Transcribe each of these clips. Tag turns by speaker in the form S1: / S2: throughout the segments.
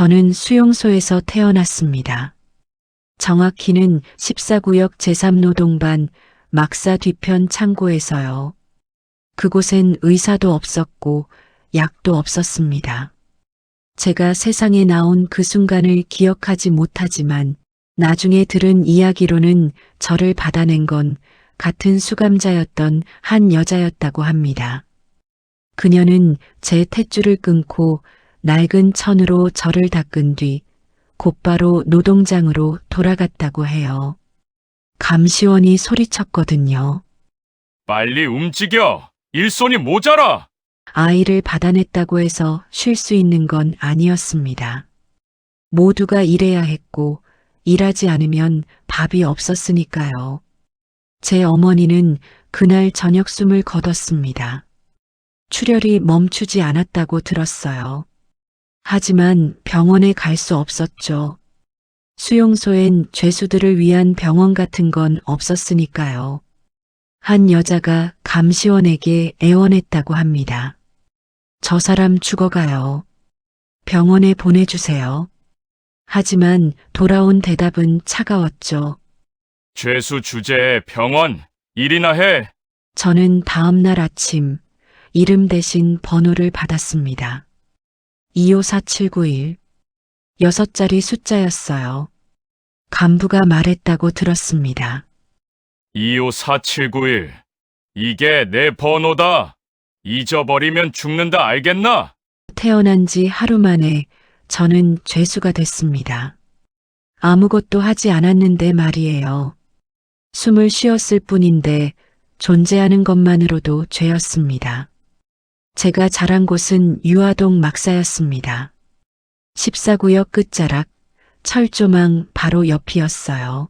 S1: 저는 수용소에서 태어났습니다. 정확히는 14구역 제3노동반 막사 뒤편 창고에서요. 그곳엔 의사도 없었고 약도 없었습니다. 제가 세상에 나온 그 순간을 기억하지 못하지만 나중에 들은 이야기로는 저를 받아낸 건 같은 수감자였던 한 여자였다고 합니다. 그녀는 제 탯줄을 끊고 낡은 천으로 저를 닦은 뒤 곧바로 노동장으로 돌아갔다고 해요. 감시원이 소리쳤거든요.
S2: 빨리 움직여! 일손이 모자라!
S1: 아이를 받아냈다고 해서 쉴 수 있는 건 아니었습니다. 모두가 일해야 했고 일하지 않으면 밥이 없었으니까요. 제 어머니는 그날 저녁 숨을 거뒀습니다. 출혈이 멈추지 않았다고 들었어요. 하지만 병원에 갈 수 없었죠. 수용소엔 죄수들을 위한 병원 같은 건 없었으니까요. 한 여자가 감시원에게 애원했다고 합니다. 저 사람 죽어가요. 병원에 보내주세요. 하지만 돌아온 대답은 차가웠죠.
S2: 죄수 주제에 병원, 일이나 해!
S1: 저는 다음 날 아침 이름 대신 번호를 받았습니다. 254791. 6자리 숫자였어요. 간부가 말했다고 들었습니다.
S2: 254791. 이게 내 번호다. 잊어버리면 죽는다 알겠나?
S1: 태어난 지 하루 만에 저는 죄수가 됐습니다. 아무것도 하지 않았는데 말이에요. 숨을 쉬었을 뿐인데 존재하는 것만으로도 죄였습니다. 제가 자란 곳은 유아동 막사였습니다. 14구역 끝자락, 철조망 바로 옆이었어요.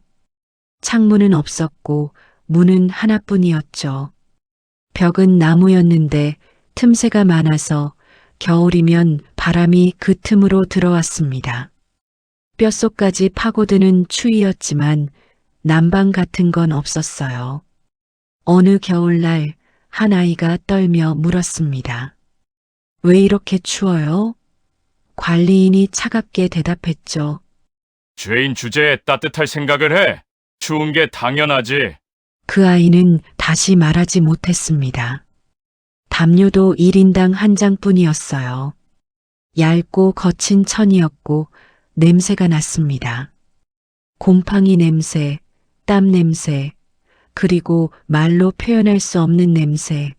S1: 창문은 없었고 문은 하나뿐이었죠. 벽은 나무였는데 틈새가 많아서 겨울이면 바람이 그 틈으로 들어왔습니다. 뼛속까지 파고드는 추위였지만 난방 같은 건 없었어요. 어느 겨울날 한 아이가 떨며 물었습니다. 왜 이렇게 추워요? 관리인이 차갑게 대답했죠.
S2: 죄인 주제에 따뜻할 생각을 해. 추운 게 당연하지.
S1: 그 아이는 다시 말하지 못했습니다. 담요도 1인당 한 장뿐이었어요. 얇고 거친 천이었고 냄새가 났습니다. 곰팡이 냄새, 땀 냄새, 그리고 말로 표현할 수 없는 냄새.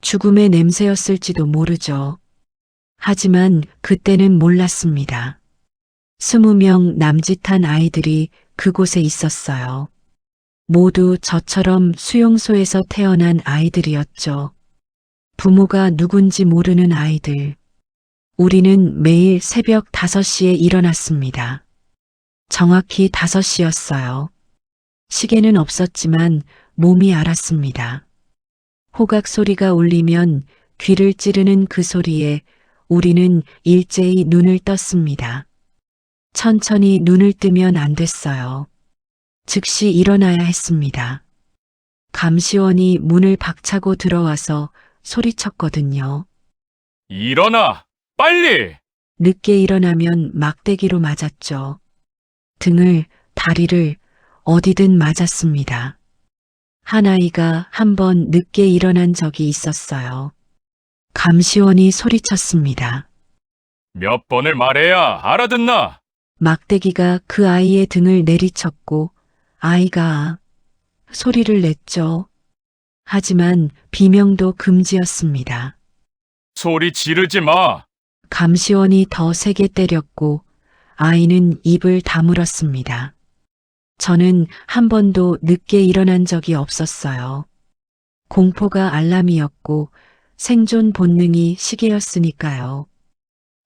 S1: 죽음의 냄새였을지도 모르죠. 하지만 그때는 몰랐습니다. 20명 남짓한 아이들이 그곳에 있었어요. 모두 저처럼 수용소에서 태어난 아이들이었죠. 부모가 누군지 모르는 아이들. 우리는 매일 새벽 5시에 일어났습니다. 정확히 5시였어요. 시계는 없었지만 몸이 알았습니다. 호각 소리가 울리면 귀를 찌르는 그 소리에 우리는 일제히 눈을 떴습니다. 천천히 눈을 뜨면 안 됐어요. 즉시 일어나야 했습니다. 감시원이 문을 박차고 들어와서 소리쳤거든요.
S2: 일어나! 빨리!
S1: 늦게 일어나면 막대기로 맞았죠. 등을, 다리를 어디든 맞았습니다. 한 아이가 한 번 늦게 일어난 적이 있었어요. 감시원이 소리쳤습니다.
S2: 몇 번을 말해야 알아듣나?
S1: 막대기가 그 아이의 등을 내리쳤고 아이가 소리를 냈죠. 하지만 비명도 금지였습니다.
S2: 소리 지르지 마!
S1: 감시원이 더 세게 때렸고 아이는 입을 다물었습니다. 저는 한 번도 늦게 일어난 적이 없었어요. 공포가 알람이었고 생존 본능이 시계였으니까요.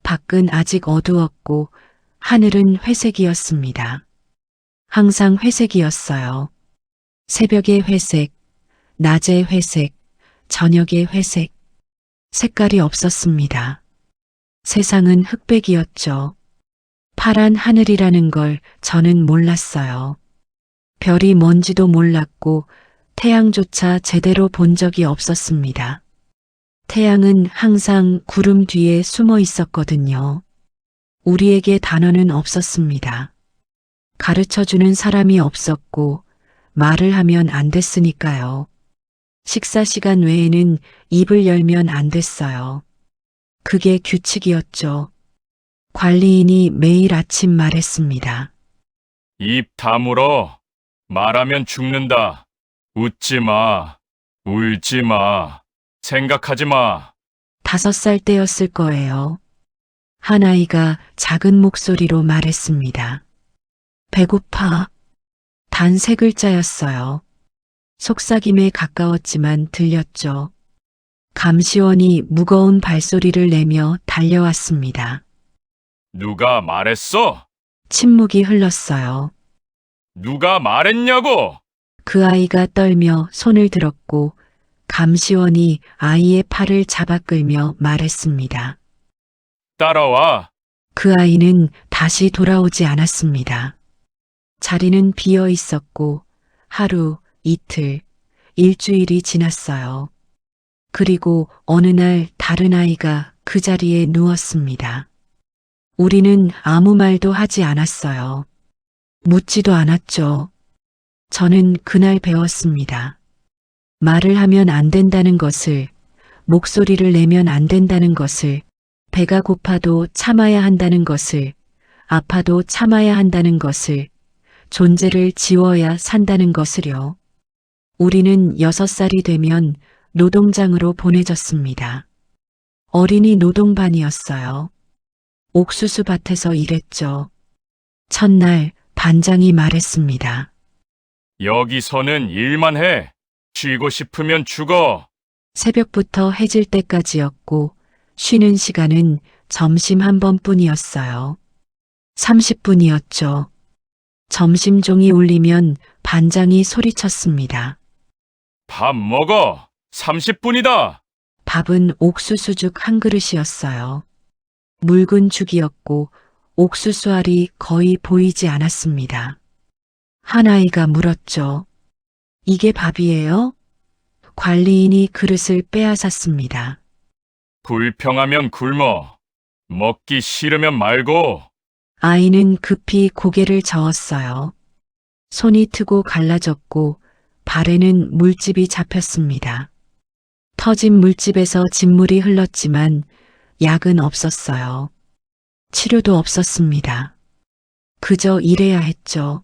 S1: 밖은 아직 어두웠고 하늘은 회색이었습니다. 항상 회색이었어요. 새벽의 회색, 낮의 회색, 저녁의 회색. 색깔이 없었습니다. 세상은 흑백이었죠. 파란 하늘이라는 걸 저는 몰랐어요. 별이 뭔지도 몰랐고 태양조차 제대로 본 적이 없었습니다. 태양은 항상 구름 뒤에 숨어 있었거든요. 우리에게 단어는 없었습니다. 가르쳐주는 사람이 없었고 말을 하면 안 됐으니까요. 식사 시간 외에는 입을 열면 안 됐어요. 그게 규칙이었죠. 관리인이 매일 아침 말했습니다.
S2: 입 다물어. 말하면 죽는다. 웃지 마. 울지 마. 생각하지 마.
S1: 5살 때였을 거예요. 한 아이가 작은 목소리로 말했습니다. 배고파. 단 3글자였어요. 속삭임에 가까웠지만 들렸죠. 감시원이 무거운 발소리를 내며 달려왔습니다.
S2: 누가 말했어?
S1: 침묵이 흘렀어요.
S2: 누가 말했냐고?
S1: 그 아이가 떨며 손을 들었고 감시원이 아이의 팔을 잡아 끌며 말했습니다.
S2: 따라와.
S1: 그 아이는 다시 돌아오지 않았습니다. 자리는 비어 있었고 하루, 이틀, 일주일이 지났어요. 그리고 어느 날 다른 아이가 그 자리에 누웠습니다. 우리는 아무 말도 하지 않았어요. 묻지도 않았죠. 저는 그날 배웠습니다. 말을 하면 안 된다는 것을, 목소리를 내면 안 된다는 것을, 배가 고파도 참아야 한다는 것을, 아파도 참아야 한다는 것을, 존재를 지워야 산다는 것을요. 우리는 6살이 되면 노동장으로 보내졌습니다. 어린이 노동반이었어요. 옥수수 밭에서 일했죠. 첫날 반장이 말했습니다.
S2: 여기서는 일만 해. 쉬고 싶으면 죽어.
S1: 새벽부터 해질 때까지였고 쉬는 시간은 점심 한 번뿐이었어요. 30분이었죠. 점심종이 울리면 반장이 소리쳤습니다.
S2: 밥 먹어. 30분이다.
S1: 밥은 옥수수죽 한 그릇이었어요. 묽은 죽이었고 옥수수알이 거의 보이지 않았습니다. 한 아이가 물었죠. 이게 밥이에요? 관리인이 그릇을 빼앗았습니다.
S2: 불평하면 굶어. 먹기 싫으면 말고.
S1: 아이는 급히 고개를 저었어요. 손이 트고 갈라졌고 발에는 물집이 잡혔습니다. 터진 물집에서 진물이 흘렀지만 약은 없었어요. 치료도 없었습니다. 그저 일해야 했죠.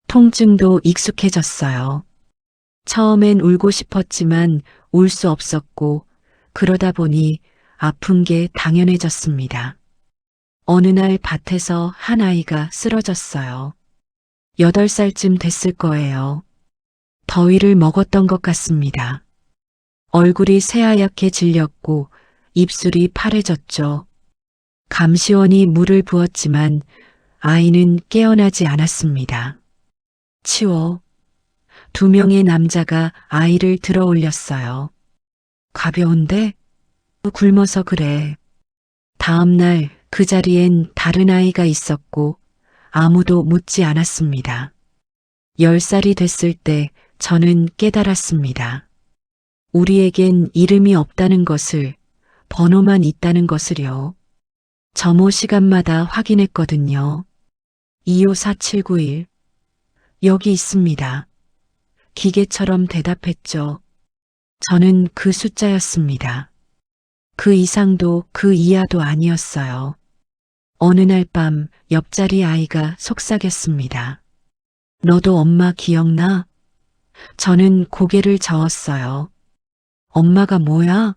S1: 통증도 익숙해졌어요. 처음엔 울고 싶었지만 울 수 없었고 그러다 보니 아픈 게 당연해졌습니다. 어느 날 밭에서 한 아이가 쓰러졌어요. 8살쯤 됐을 거예요. 더위를 먹었던 것 같습니다. 얼굴이 새하얗게 질렸고 입술이 파래졌죠. 감시원이 물을 부었지만 아이는 깨어나지 않았습니다. 치워. 2명의 남자가 아이를 들어 올렸어요. 가벼운데? 굶어서 그래. 다음 날 그 자리엔 다른 아이가 있었고 아무도 묻지 않았습니다. 10살이 됐을 때 저는 깨달았습니다. 우리에겐 이름이 없다는 것을, 번호만 있다는 것을요. 점호 시간마다 확인했거든요. 254791. 여기 있습니다. 기계처럼 대답했죠. 저는 그 숫자였습니다. 그 이상도 그 이하도 아니었어요. 어느 날 밤 옆자리 아이가 속삭였습니다. 너도 엄마 기억나? 저는 고개를 저었어요. 엄마가 뭐야?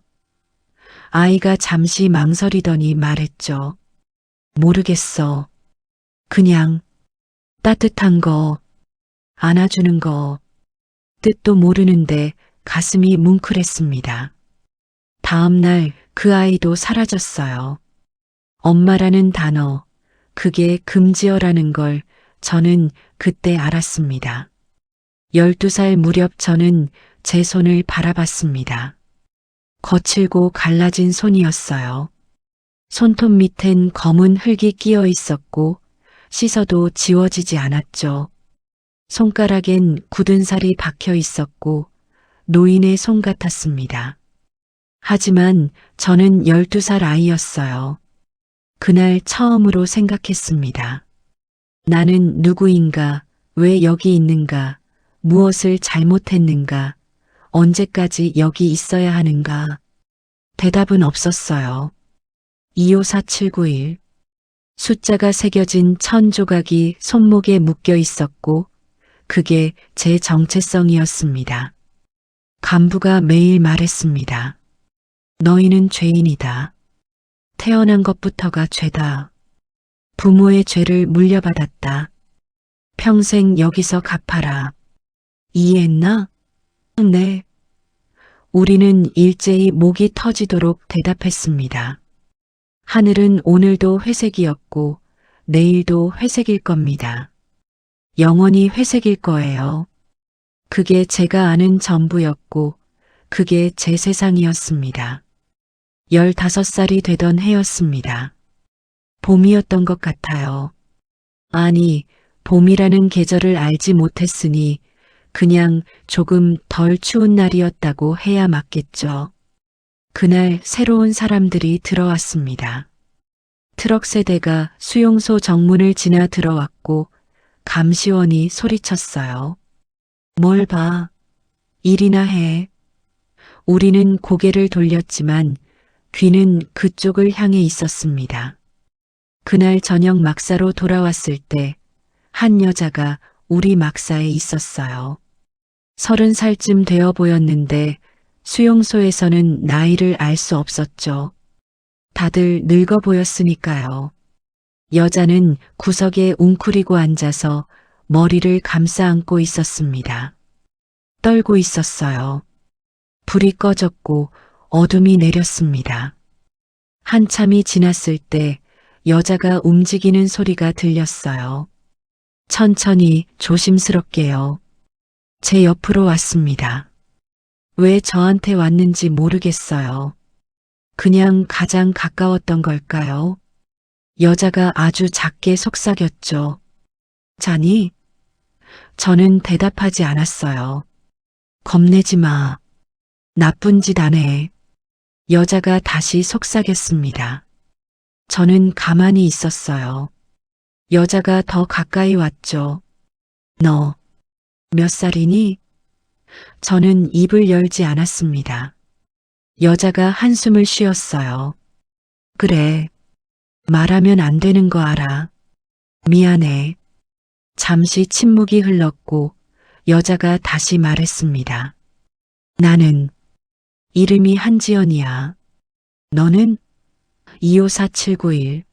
S1: 아이가 잠시 망설이더니 말했죠. 모르겠어. 그냥 따뜻한 거, 안아주는 거, 뜻도 모르는데 가슴이 뭉클했습니다. 다음 날 그 아이도 사라졌어요. 엄마라는 단어, 그게 금지어라는 걸 저는 그때 알았습니다. 12살 무렵 저는 제 손을 바라봤습니다. 거칠고 갈라진 손이었어요. 손톱 밑엔 검은 흙이 끼어 있었고 씻어도 지워지지 않았죠. 손가락엔 굳은 살이 박혀 있었고 노인의 손 같았습니다. 하지만 저는 12살 아이였어요. 그날 처음으로 생각했습니다. 나는 누구인가? 왜 여기 있는가? 무엇을 잘못했는가? 언제까지 여기 있어야 하는가? 대답은 없었어요. 254791. 숫자가 새겨진 1000조각이 손목에 묶여 있었고, 그게 제 정체성이었습니다. 간부가 매일 말했습니다. 너희는 죄인이다. 태어난 것부터가 죄다. 부모의 죄를 물려받았다. 평생 여기서 갚아라. 이해했나? 네. 우리는 일제히 목이 터지도록 대답했습니다. 하늘은 오늘도 회색이었고 내일도 회색일 겁니다. 영원히 회색일 거예요. 그게 제가 아는 전부였고 그게 제 세상이었습니다. 15살이 되던 해였습니다. 봄이었던 것 같아요. 아니, 봄이라는 계절을 알지 못했으니 그냥 조금 덜 추운 날이었다고 해야 맞겠죠. 그날 새로운 사람들이 들어왔습니다. 트럭 세대가 수용소 정문을 지나 들어왔고 감시원이 소리쳤어요. 뭘 봐. 일이나 해. 우리는 고개를 돌렸지만 귀는 그쪽을 향해 있었습니다. 그날 저녁 막사로 돌아왔을 때 한 여자가 우리 막사에 있었어요. 30살쯤 되어 보였는데 수용소에서는 나이를 알 수 없었죠. 다들 늙어 보였으니까요. 여자는 구석에 웅크리고 앉아서 머리를 감싸 안고 있었습니다. 떨고 있었어요. 불이 꺼졌고 어둠이 내렸습니다. 한참이 지났을 때 여자가 움직이는 소리가 들렸어요. 천천히 조심스럽게요. 제 옆으로 왔습니다. 왜 저한테 왔는지 모르겠어요. 그냥 가장 가까웠던 걸까요? 여자가 아주 작게 속삭였죠. 자니? 저는 대답하지 않았어요. 겁내지 마. 나쁜 짓 안 해. 여자가 다시 속삭였습니다. 저는 가만히 있었어요. 여자가 더 가까이 왔죠. 너 몇 살이니? 저는 입을 열지 않았습니다. 여자가 한숨을 쉬었어요. 그래. 말하면 안 되는 거 알아. 미안해. 잠시 침묵이 흘렀고 여자가 다시 말했습니다. 나는 이름이 한지연이야. 너는? 254791.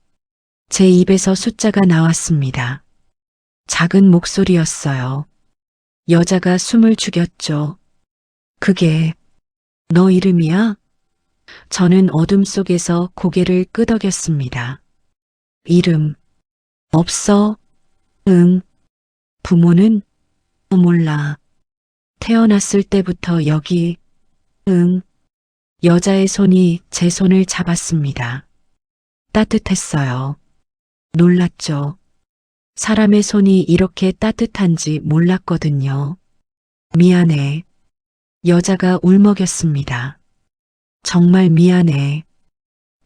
S1: 제 입에서 숫자가 나왔습니다. 작은 목소리였어요. 여자가 숨을 죽였죠. 그게 너 이름이야? 저는 어둠 속에서 고개를 끄덕였습니다. 이름 없어? 응. 부모는? 몰라. 태어났을 때부터 여기. 응. 여자의 손이 제 손을 잡았습니다. 따뜻했어요. 놀랐죠. 사람의 손이 이렇게 따뜻한지 몰랐거든요. 미안해. 여자가 울먹였습니다. 정말 미안해.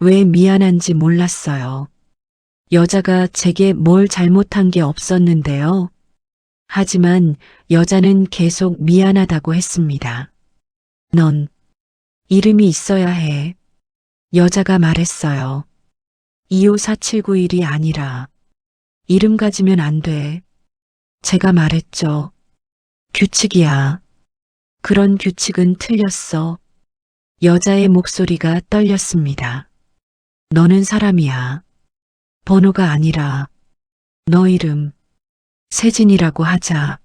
S1: 왜 미안한지 몰랐어요. 여자가 제게 뭘 잘못한 게 없었는데요. 하지만 여자는 계속 미안하다고 했습니다. 넌 이름이 있어야 해. 여자가 말했어요. 254791이 아니라 이름 가지면 안 돼. 제가 말했죠. 규칙이야. 그런 규칙은 틀렸어. 여자의 목소리가 떨렸습니다. 너는 사람이야. 번호가 아니라 너 이름 세진이라고 하자.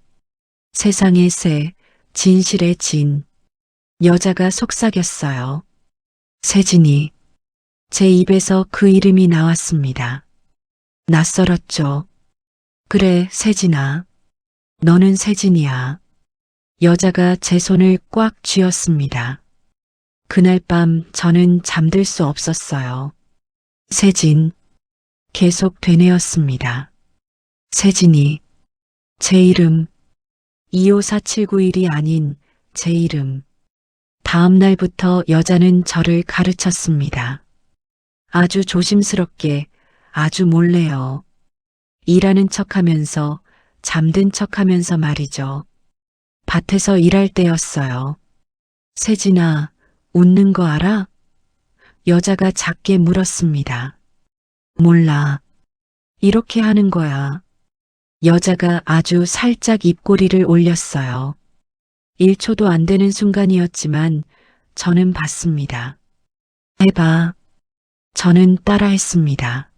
S1: 세상의 새, 진실의 진. 여자가 속삭였어요. 세진이. 제 입에서 그 이름이 나왔습니다. 낯설었죠. 그래, 세진아. 너는 세진이야. 여자가 제 손을 꽉 쥐었습니다. 그날 밤 저는 잠들 수 없었어요. 세진. 계속 되뇌었습니다. 세진이. 제 이름. 254791이 아닌 제 이름. 다음 날부터 여자는 저를 가르쳤습니다. 아주 조심스럽게 아주 몰래요. 일하는 척하면서 잠든 척하면서 말이죠. 밭에서 일할 때였어요. 세진아, 웃는 거 알아? 여자가 작게 물었습니다. 몰라. 이렇게 하는 거야. 여자가 아주 살짝 입꼬리를 올렸어요. 1초도 안 되는 순간이었지만 저는 봤습니다. 해봐. 저는 따라했습니다.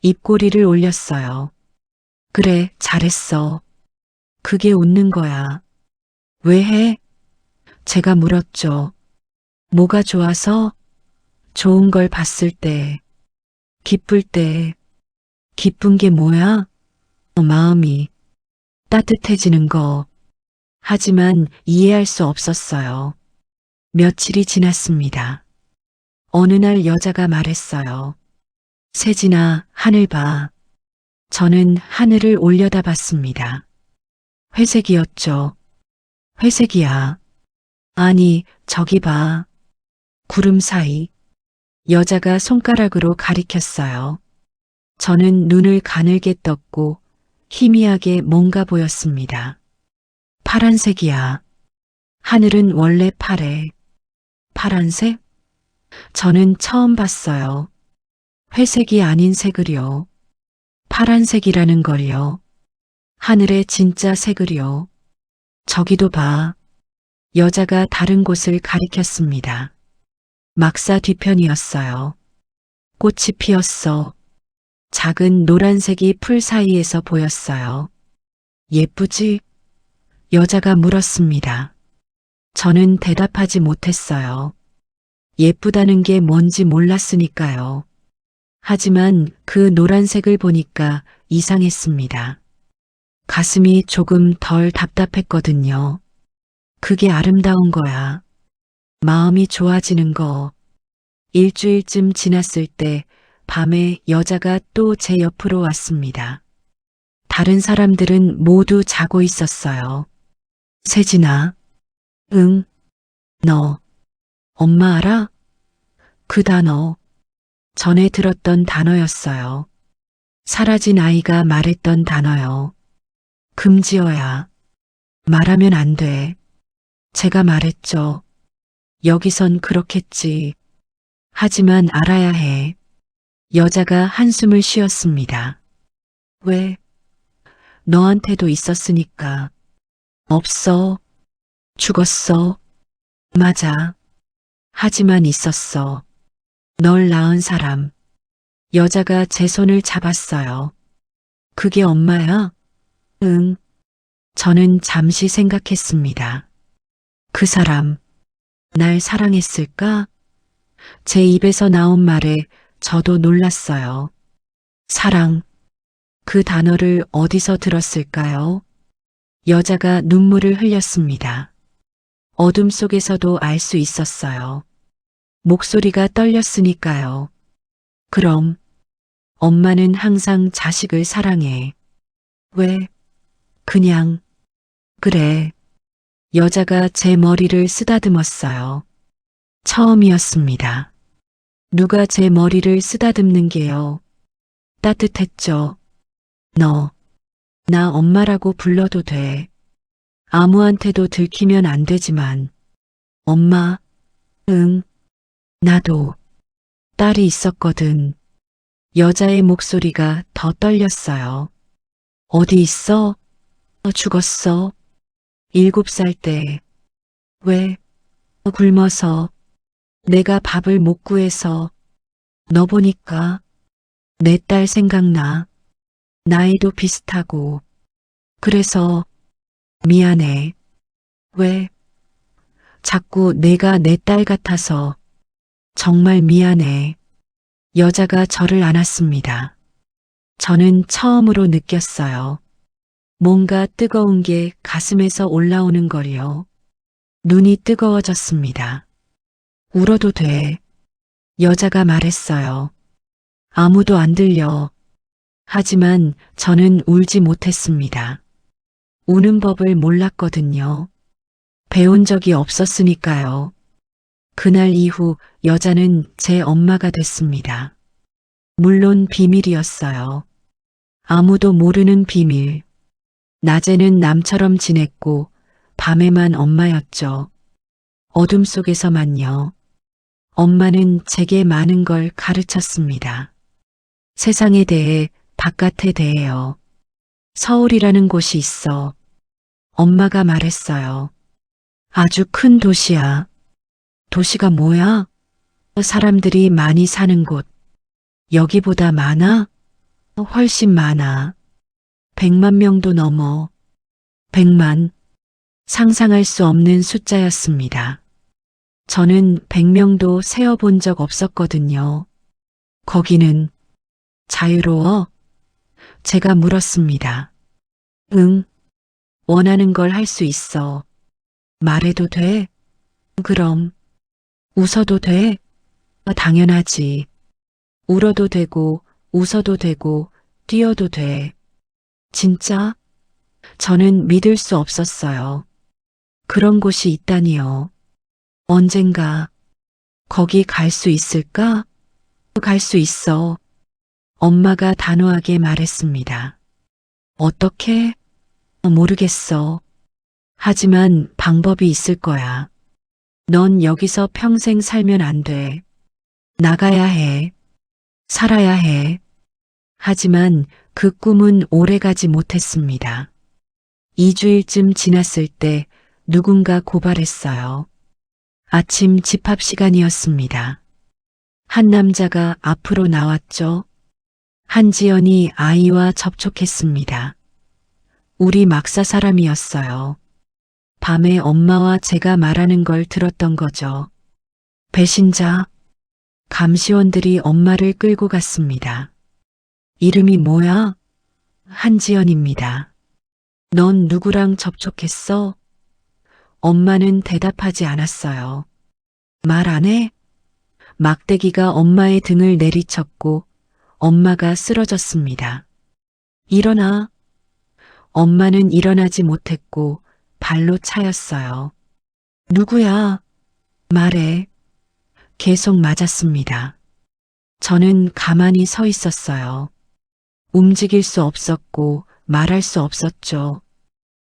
S1: 입꼬리를 올렸어요. 그래, 잘했어. 그게 웃는 거야. 왜 해? 제가 물었죠. 뭐가 좋아서? 좋은 걸 봤을 때, 기쁠 때, 기쁜 게 뭐야? 마음이 따뜻해지는 거. 하지만 이해할 수 없었어요. 며칠이 지났습니다. 어느 날 여자가 말했어요. 세진아, 하늘 봐. 저는 하늘을 올려다봤습니다. 회색이었죠. 회색이야. 아니, 저기 봐. 구름 사이. 여자가 손가락으로 가리켰어요. 저는 눈을 가늘게 떴고 희미하게 뭔가 보였습니다. 파란색이야. 하늘은 원래 파래. 파란색? 저는 처음 봤어요. 회색이 아닌 색을요. 파란색이라는 걸요. 하늘의 진짜 색을요. 저기도 봐. 여자가 다른 곳을 가리켰습니다. 막사 뒤편이었어요. 꽃이 피었어. 작은 노란색이 풀 사이에서 보였어요. 예쁘지? 여자가 물었습니다. 저는 대답하지 못했어요. 예쁘다는 게 뭔지 몰랐으니까요. 하지만 그 노란색을 보니까 이상했습니다. 가슴이 조금 덜 답답했거든요. 그게 아름다운 거야. 마음이 좋아지는 거. 일주일쯤 지났을 때 밤에 여자가 또 제 옆으로 왔습니다. 다른 사람들은 모두 자고 있었어요. 세진아. 응. 너. 엄마 알아? 그 단어. 전에 들었던 단어였어요. 사라진 아이가 말했던 단어요. 금지어야. 말하면 안 돼. 제가 말했죠. 여기선 그렇겠지. 하지만 알아야 해. 여자가 한숨을 쉬었습니다. 왜? 너한테도 있었으니까. 없어. 죽었어. 맞아. 하지만 있었어. 널 낳은 사람. 여자가 제 손을 잡았어요. 그게 엄마야? 응. 저는 잠시 생각했습니다. 그 사람, 날 사랑했을까? 제 입에서 나온 말에 저도 놀랐어요. 사랑, 그 단어를 어디서 들었을까요? 여자가 눈물을 흘렸습니다. 어둠 속에서도 알 수 있었어요. 목소리가 떨렸으니까요. 그럼, 엄마는 항상 자식을 사랑해. 왜? 그냥, 그래. 여자가 제 머리를 쓰다듬었어요. 처음이었습니다. 누가 제 머리를 쓰다듬는 게요. 따뜻했죠. 너, 나 엄마라고 불러도 돼. 아무한테도 들키면 안 되지만. 엄마, 응, 나도. 딸이 있었거든. 여자의 목소리가 더 떨렸어요. 어디 있어? 죽었어. 7살 때. 왜? 굶어서. 내가 밥을 못 구해서. 너 보니까 내 딸 생각나. 나이도 비슷하고. 그래서 미안해. 왜? 자꾸 내가 내 딸 같아서. 정말 미안해. 여자가 저를 안았습니다. 저는 처음으로 느꼈어요. 뭔가 뜨거운 게 가슴에서 올라오는 걸요. 눈이 뜨거워졌습니다. 울어도 돼. 여자가 말했어요. 아무도 안 들려. 하지만 저는 울지 못했습니다. 우는 법을 몰랐거든요. 배운 적이 없었으니까요. 그날 이후 여자는 제 엄마가 됐습니다. 물론 비밀이었어요. 아무도 모르는 비밀. 낮에는 남처럼 지냈고 밤에만 엄마였죠. 어둠 속에서만요. 엄마는 제게 많은 걸 가르쳤습니다. 세상에 대해, 바깥에 대해요. 서울이라는 곳이 있어. 엄마가 말했어요. 아주 큰 도시야. 도시가 뭐야? 사람들이 많이 사는 곳. 여기보다 많아? 훨씬 많아. 100만 명도 넘어. 100만. 상상할 수 없는 숫자였습니다. 저는 100명도 세어본 적 없었거든요. 거기는 자유로워? 제가 물었습니다. 응. 원하는 걸 할 수 있어. 말해도 돼? 그럼. 웃어도 돼? 당연하지. 울어도 되고, 웃어도 되고, 뛰어도 돼. 진짜? 저는 믿을 수 없었어요. 그런 곳이 있다니요. 언젠가 거기 갈 수 있을까? 갈 수 있어. 엄마가 단호하게 말했습니다. 어떻게? 모르겠어. 하지만 방법이 있을 거야. 넌 여기서 평생 살면 안 돼. 나가야 해. 살아야 해. 하지만 그 꿈은 오래가지 못했습니다. 2주일쯤 지났을 때 누군가 고발했어요. 아침 집합 시간이었습니다. 한 남자가 앞으로 나왔죠. 한지연이 아이와 접촉했습니다. 우리 막사 사람이었어요. 밤에 엄마와 제가 말하는 걸 들었던 거죠. 배신자. 감시원들이 엄마를 끌고 갔습니다. 이름이 뭐야? 한지연입니다. 넌 누구랑 접촉했어? 엄마는 대답하지 않았어요. 말 안 해? 막대기가 엄마의 등을 내리쳤고 엄마가 쓰러졌습니다. 일어나. 엄마는 일어나지 못했고 발로 차였어요. 누구야? 말해. 계속 맞았습니다. 저는 가만히 서 있었어요. 움직일 수 없었고 말할 수 없었죠.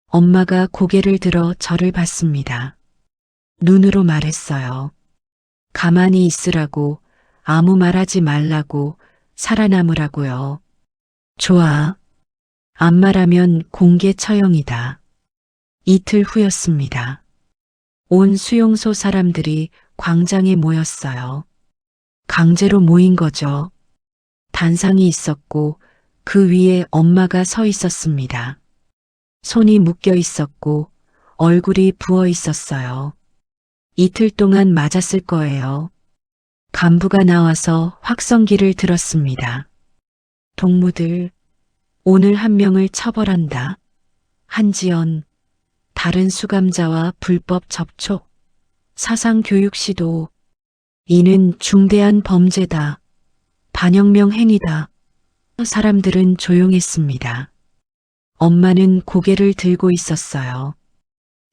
S1: 엄마가 고개를 들어 저를 봤습니다. 눈으로 말했어요. 가만히 있으라고, 아무 말하지 말라고, 살아남으라고요. 좋아. 안 말하면 공개 처형이다. 이틀 후였습니다. 온 수용소 사람들이 광장에 모였어요. 강제로 모인 거죠. 단상이 있었고 그 위에 엄마가 서 있었습니다. 손이 묶여 있었고 얼굴이 부어 있었어요. 이틀 동안 맞았을 거예요. 간부가 나와서 확성기를 들었습니다. 동무들, 오늘 한 명을 처벌한다. 한지연, 다른 수감자와 불법 접촉, 사상교육 시도, 이는 중대한 범죄다. 반혁명 행위다. 사람들은 조용했습니다. 엄마는 고개를 들고 있었어요.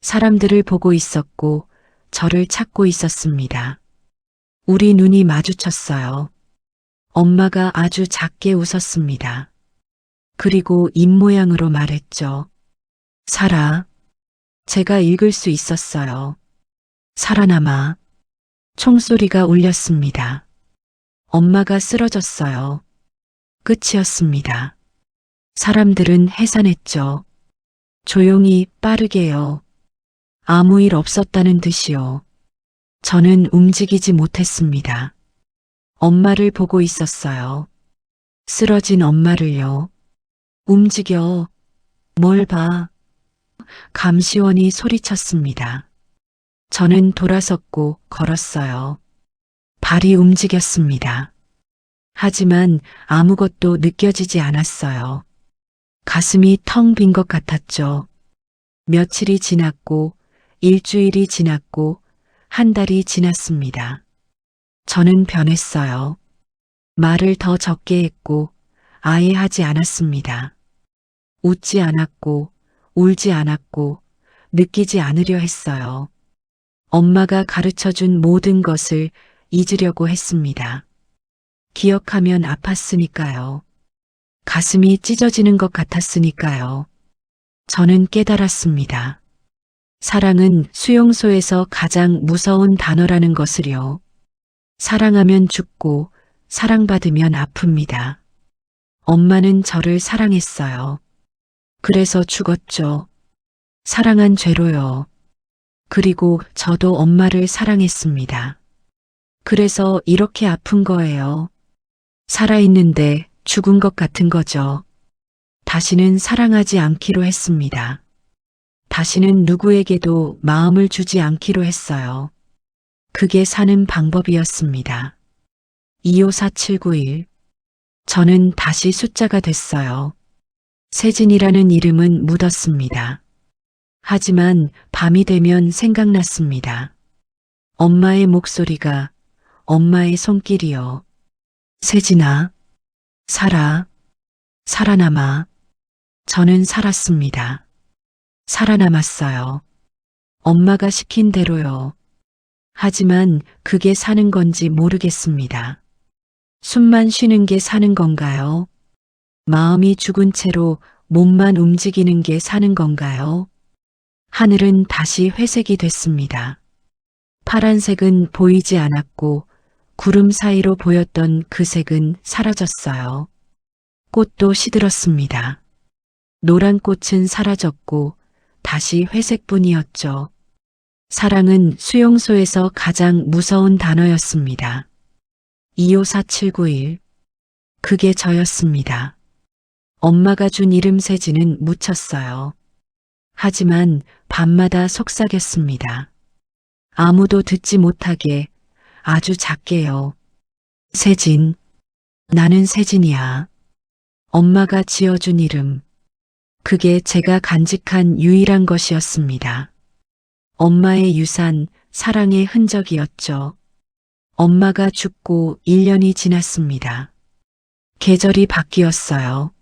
S1: 사람들을 보고 있었고 저를 찾고 있었습니다. 우리 눈이 마주쳤어요. 엄마가 아주 작게 웃었습니다. 그리고 입모양으로 말했죠. 살아. 제가 읽을 수 있었어요. 살아남아. 총소리가 울렸습니다. 엄마가 쓰러졌어요. 끝이었습니다. 사람들은 해산했죠. 조용히 빠르게요. 아무 일 없었다는 듯이요. 저는 움직이지 못했습니다. 엄마를 보고 있었어요. 쓰러진 엄마를요. 움직여. 뭘 봐. 감시원이 소리쳤습니다. 저는 돌아섰고 걸었어요. 발이 움직였습니다. 하지만 아무것도 느껴지지 않았어요. 가슴이 텅 빈 것 같았죠. 며칠이 지났고 일주일이 지났고 한 달이 지났습니다. 저는 변했어요. 말을 더 적게 했고 아예 하지 않았습니다. 웃지 않았고 울지 않았고 느끼지 않으려 했어요. 엄마가 가르쳐준 모든 것을 잊으려고 했습니다. 기억하면 아팠으니까요. 가슴이 찢어지는 것 같았으니까요. 저는 깨달았습니다. 사랑은 수용소에서 가장 무서운 단어라는 것을요. 사랑하면 죽고 사랑받으면 아픕니다. 엄마는 저를 사랑했어요. 그래서 죽었죠. 사랑한 죄로요. 그리고 저도 엄마를 사랑했습니다. 그래서 이렇게 아픈 거예요. 살아있는데 죽은 것 같은 거죠. 다시는 사랑하지 않기로 했습니다. 다시는 누구에게도 마음을 주지 않기로 했어요. 그게 사는 방법이었습니다. 254791. 저는 다시 숫자가 됐어요. 세진이라는 이름은 묻었습니다. 하지만 밤이 되면 생각났습니다. 엄마의 목소리가, 엄마의 손길이요. 세진아, 살아남아. 저는 살았습니다. 살아남았어요. 엄마가 시킨 대로요. 하지만 그게 사는 건지 모르겠습니다. 숨만 쉬는 게 사는 건가요? 마음이 죽은 채로 몸만 움직이는 게 사는 건가요? 하늘은 다시 회색이 됐습니다. 파란색은 보이지 않았고 구름 사이로 보였던 그 색은 사라졌어요. 꽃도 시들었습니다. 노란 꽃은 사라졌고 다시 회색뿐이었죠. 사랑은 수용소에서 가장 무서운 단어였습니다. 254791. 그게 저였습니다. 엄마가 준 이름 세진은 묻혔어요. 하지만 밤마다 속삭였습니다. 아무도 듣지 못하게 아주 작게요. 세진, 나는 세진이야. 엄마가 지어준 이름. 그게 제가 간직한 유일한 것이었습니다. 엄마의 유산, 사랑의 흔적이었죠. 엄마가 죽고 1년이 지났습니다. 계절이 바뀌었어요.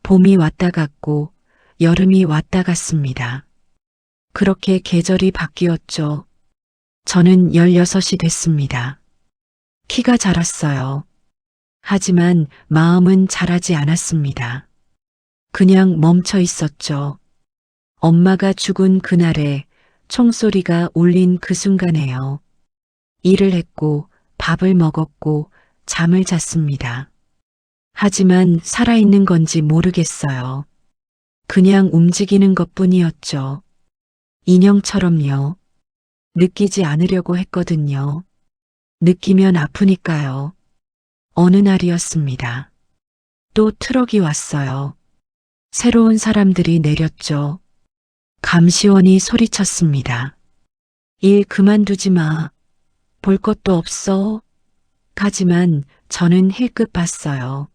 S1: 봄이 왔다 갔고 여름이 왔다 갔습니다. 그렇게 계절이 바뀌었죠. 저는 16이 됐습니다. 키가 자랐어요. 하지만 마음은 자라지 않았습니다. 그냥 멈춰 있었죠. 엄마가 죽은 그날에 총소리가 울린 그 순간에요. 일을 했고 밥을 먹었고 잠을 잤습니다. 하지만 살아있는 건지 모르겠어요. 그냥 움직이는 것뿐이었죠. 인형처럼요. 느끼지 않으려고 했거든요. 느끼면 아프니까요. 어느 날이었습니다. 또 트럭이 왔어요. 새로운 사람들이 내렸죠. 감시원이 소리쳤습니다. 일 그만두지 마. 볼 것도 없어. 하지만 저는 힐끗 봤어요.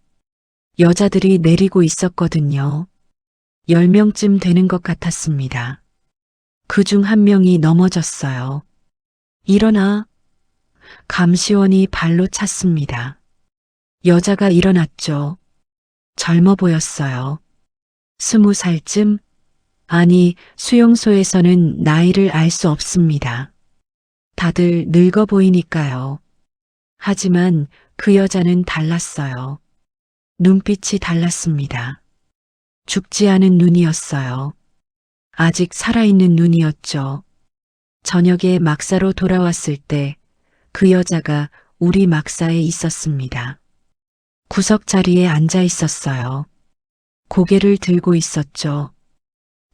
S1: 여자들이 내리고 있었거든요. 10명쯤 되는 것 같았습니다. 그중 한 명이 넘어졌어요. 일어나. 감시원이 발로 찼습니다. 여자가 일어났죠. 젊어 보였어요. 20살쯤? 아니, 수용소에서는 나이를 알 수 없습니다. 다들 늙어 보이니까요. 하지만 그 여자는 달랐어요. 눈빛이 달랐습니다. 죽지 않은 눈이었어요. 아직 살아있는 눈이었죠. 저녁에 막사로 돌아왔을 때 그 여자가 우리 막사에 있었습니다. 구석 자리에 앉아 있었어요. 고개를 들고 있었죠.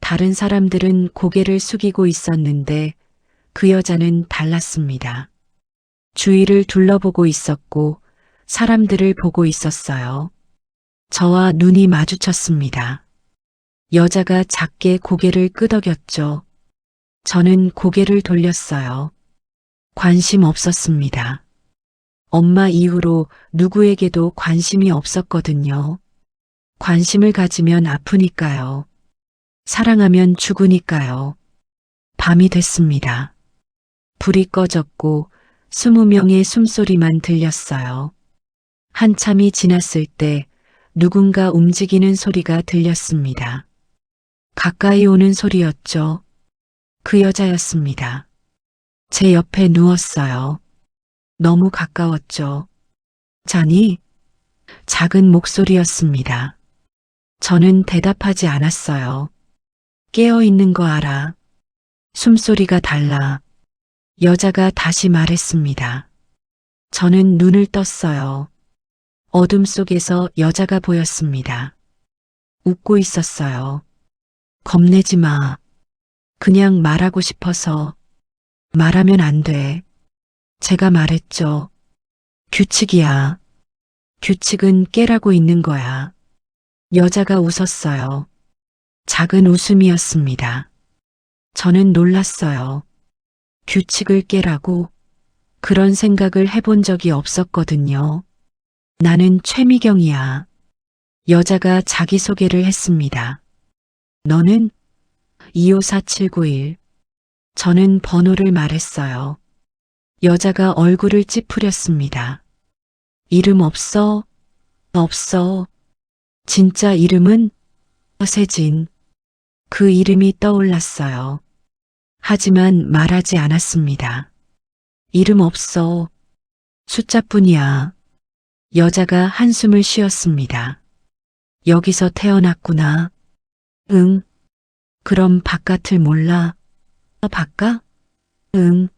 S1: 다른 사람들은 고개를 숙이고 있었는데 그 여자는 달랐습니다. 주위를 둘러보고 있었고 사람들을 보고 있었어요. 저와 눈이 마주쳤습니다. 여자가 작게 고개를 끄덕였죠. 저는 고개를 돌렸어요. 관심 없었습니다. 엄마 이후로 누구에게도 관심이 없었거든요. 관심을 가지면 아프니까요. 사랑하면 죽으니까요. 밤이 됐습니다. 불이 꺼졌고 20명의 숨소리만 들렸어요. 한참이 지났을 때 누군가 움직이는 소리가 들렸습니다. 가까이 오는 소리였죠. 그 여자였습니다. 제 옆에 누웠어요. 너무 가까웠죠. 자니? 작은 목소리였습니다. 저는 대답하지 않았어요. 깨어 있는 거 알아. 숨소리가 달라. 여자가 다시 말했습니다. 저는 눈을 떴어요. 어둠 속에서 여자가 보였습니다. 웃고 있었어요. 겁내지 마. 그냥 말하고 싶어서. 말하면 안 돼. 제가 말했죠. 규칙이야. 규칙은 깨라고 있는 거야. 여자가 웃었어요. 작은 웃음이었습니다. 저는 놀랐어요. 규칙을 깨라고? 그런 생각을 해본 적이 없었거든요. 나는 최미경이야. 여자가 자기소개를 했습니다. 너는? 254791. 저는 번호를 말했어요. 여자가 얼굴을 찌푸렸습니다. 이름 없어? 없어. 진짜 이름은? 세진. 그 이름이 떠올랐어요. 하지만 말하지 않았습니다. 이름 없어. 숫자뿐이야. 여자가 한숨을 쉬었습니다. 여기서 태어났구나. 응. 그럼 바깥을 몰라? 바깥? 응.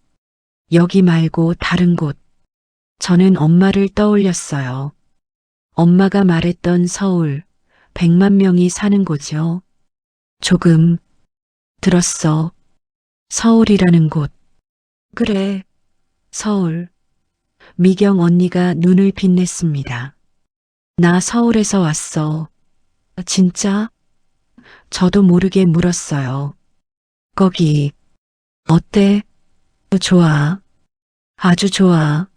S1: 여기 말고 다른 곳. 저는 엄마를 떠올렸어요. 엄마가 말했던 서울, 100만 명이 사는 곳이요. 조금 들었어. 서울이라는 곳. 그래, 서울. 미경 언니가 눈을 빛냈습니다. 나 서울에서 왔어. 진짜? 저도 모르게 물었어요. 거기, 어때? 좋아. 아주 좋아.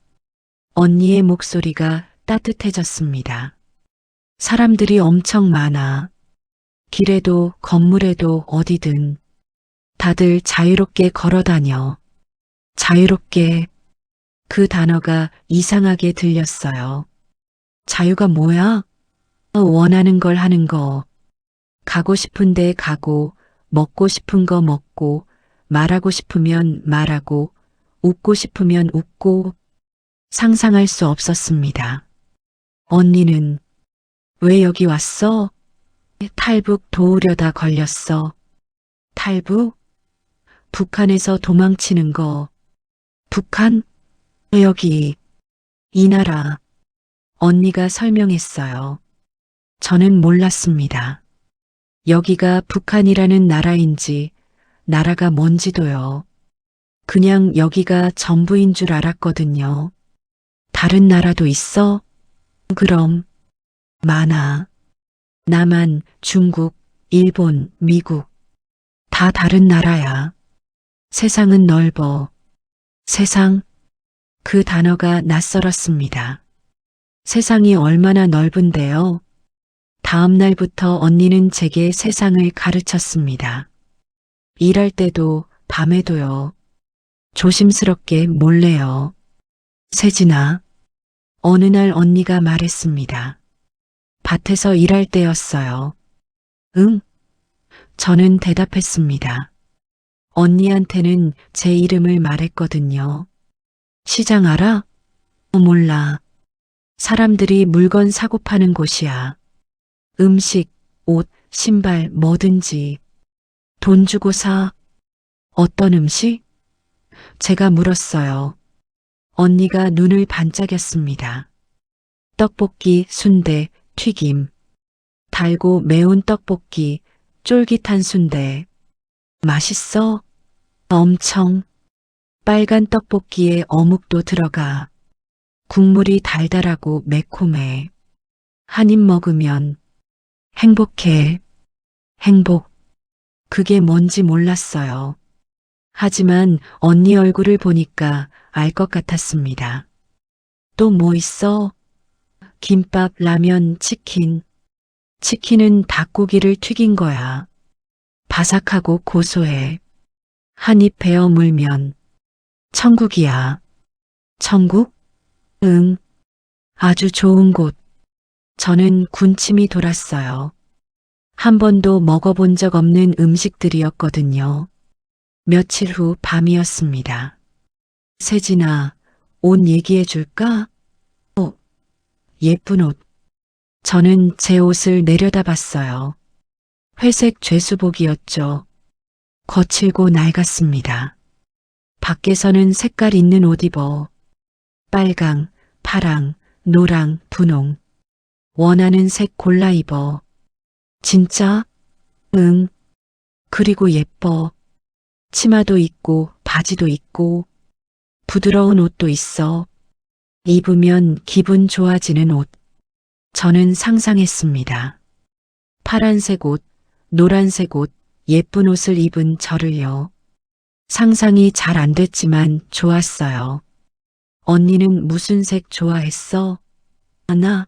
S1: 언니의 목소리가 따뜻해졌습니다. 사람들이 엄청 많아. 길에도 건물에도 어디든. 다들 자유롭게 걸어 다녀. 자유롭게. 그 단어가 이상하게 들렸어요. 자유가 뭐야? 원하는 걸 하는 거. 가고 싶은데 가고, 먹고 싶은 거 먹고, 말하고 싶으면 말하고, 웃고 싶으면 웃고. 상상할 수 없었습니다. 언니는 왜 여기 왔어? 탈북 도우려다 걸렸어. 탈북? 북한에서 도망치는 거. 북한? 여기. 이 나라. 언니가 설명했어요. 저는 몰랐습니다. 여기가 북한이라는 나라인지, 나라가 뭔지도요. 그냥 여기가 전부인 줄 알았거든요. 다른 나라도 있어? 그럼. 많아. 남한, 중국, 일본, 미국. 다 다른 나라야. 세상은 넓어. 세상? 그 단어가 낯설었습니다. 세상이 얼마나 넓은데요? 다음 날부터 언니는 제게 세상을 가르쳤습니다. 일할 때도 밤에도요. 조심스럽게 몰래요. 세진아. 어느 날 언니가 말했습니다. 밭에서 일할 때였어요. 응? 저는 대답했습니다. 언니한테는 제 이름을 말했거든요. 시장 알아? 몰라. 사람들이 물건 사고 파는 곳이야. 음식, 옷, 신발, 뭐든지. 돈 주고 사. 어떤 음식? 제가 물었어요. 언니가 눈을 반짝였습니다. 떡볶이, 순대, 튀김. 달고 매운 떡볶이, 쫄깃한 순대. 맛있어? 엄청. 빨간 떡볶이에 어묵도 들어가. 국물이 달달하고 매콤해. 한 입 먹으면 행복해. 행복. 그게 뭔지 몰랐어요. 하지만 언니 얼굴을 보니까 알 것 같았습니다. 또 뭐 있어? 김밥, 라면, 치킨. 치킨은 닭고기를 튀긴 거야. 바삭하고 고소해. 한 입 베어 물면 천국이야. 천국? 응. 아주 좋은 곳. 저는 군침이 돌았어요. 한 번도 먹어본 적 없는 음식들이었거든요. 며칠 후 밤이었습니다. 세진아, 옷 얘기해 줄까? 예쁜 옷. 저는 제 옷을 내려다봤어요. 회색 죄수복이었죠. 거칠고 낡았습니다. 밖에서는 색깔 있는 옷 입어. 빨강, 파랑, 노랑, 분홍. 원하는 색 골라 입어. 진짜? 응. 그리고 예뻐. 치마도 있고 바지도 있고 부드러운 옷도 있어. 입으면 기분 좋아지는 옷. 저는 상상했습니다. 파란색 옷, 노란색 옷, 예쁜 옷을 입은 저를요. 상상이 잘 안 됐지만 좋았어요. 언니는 무슨 색 좋아했어? 나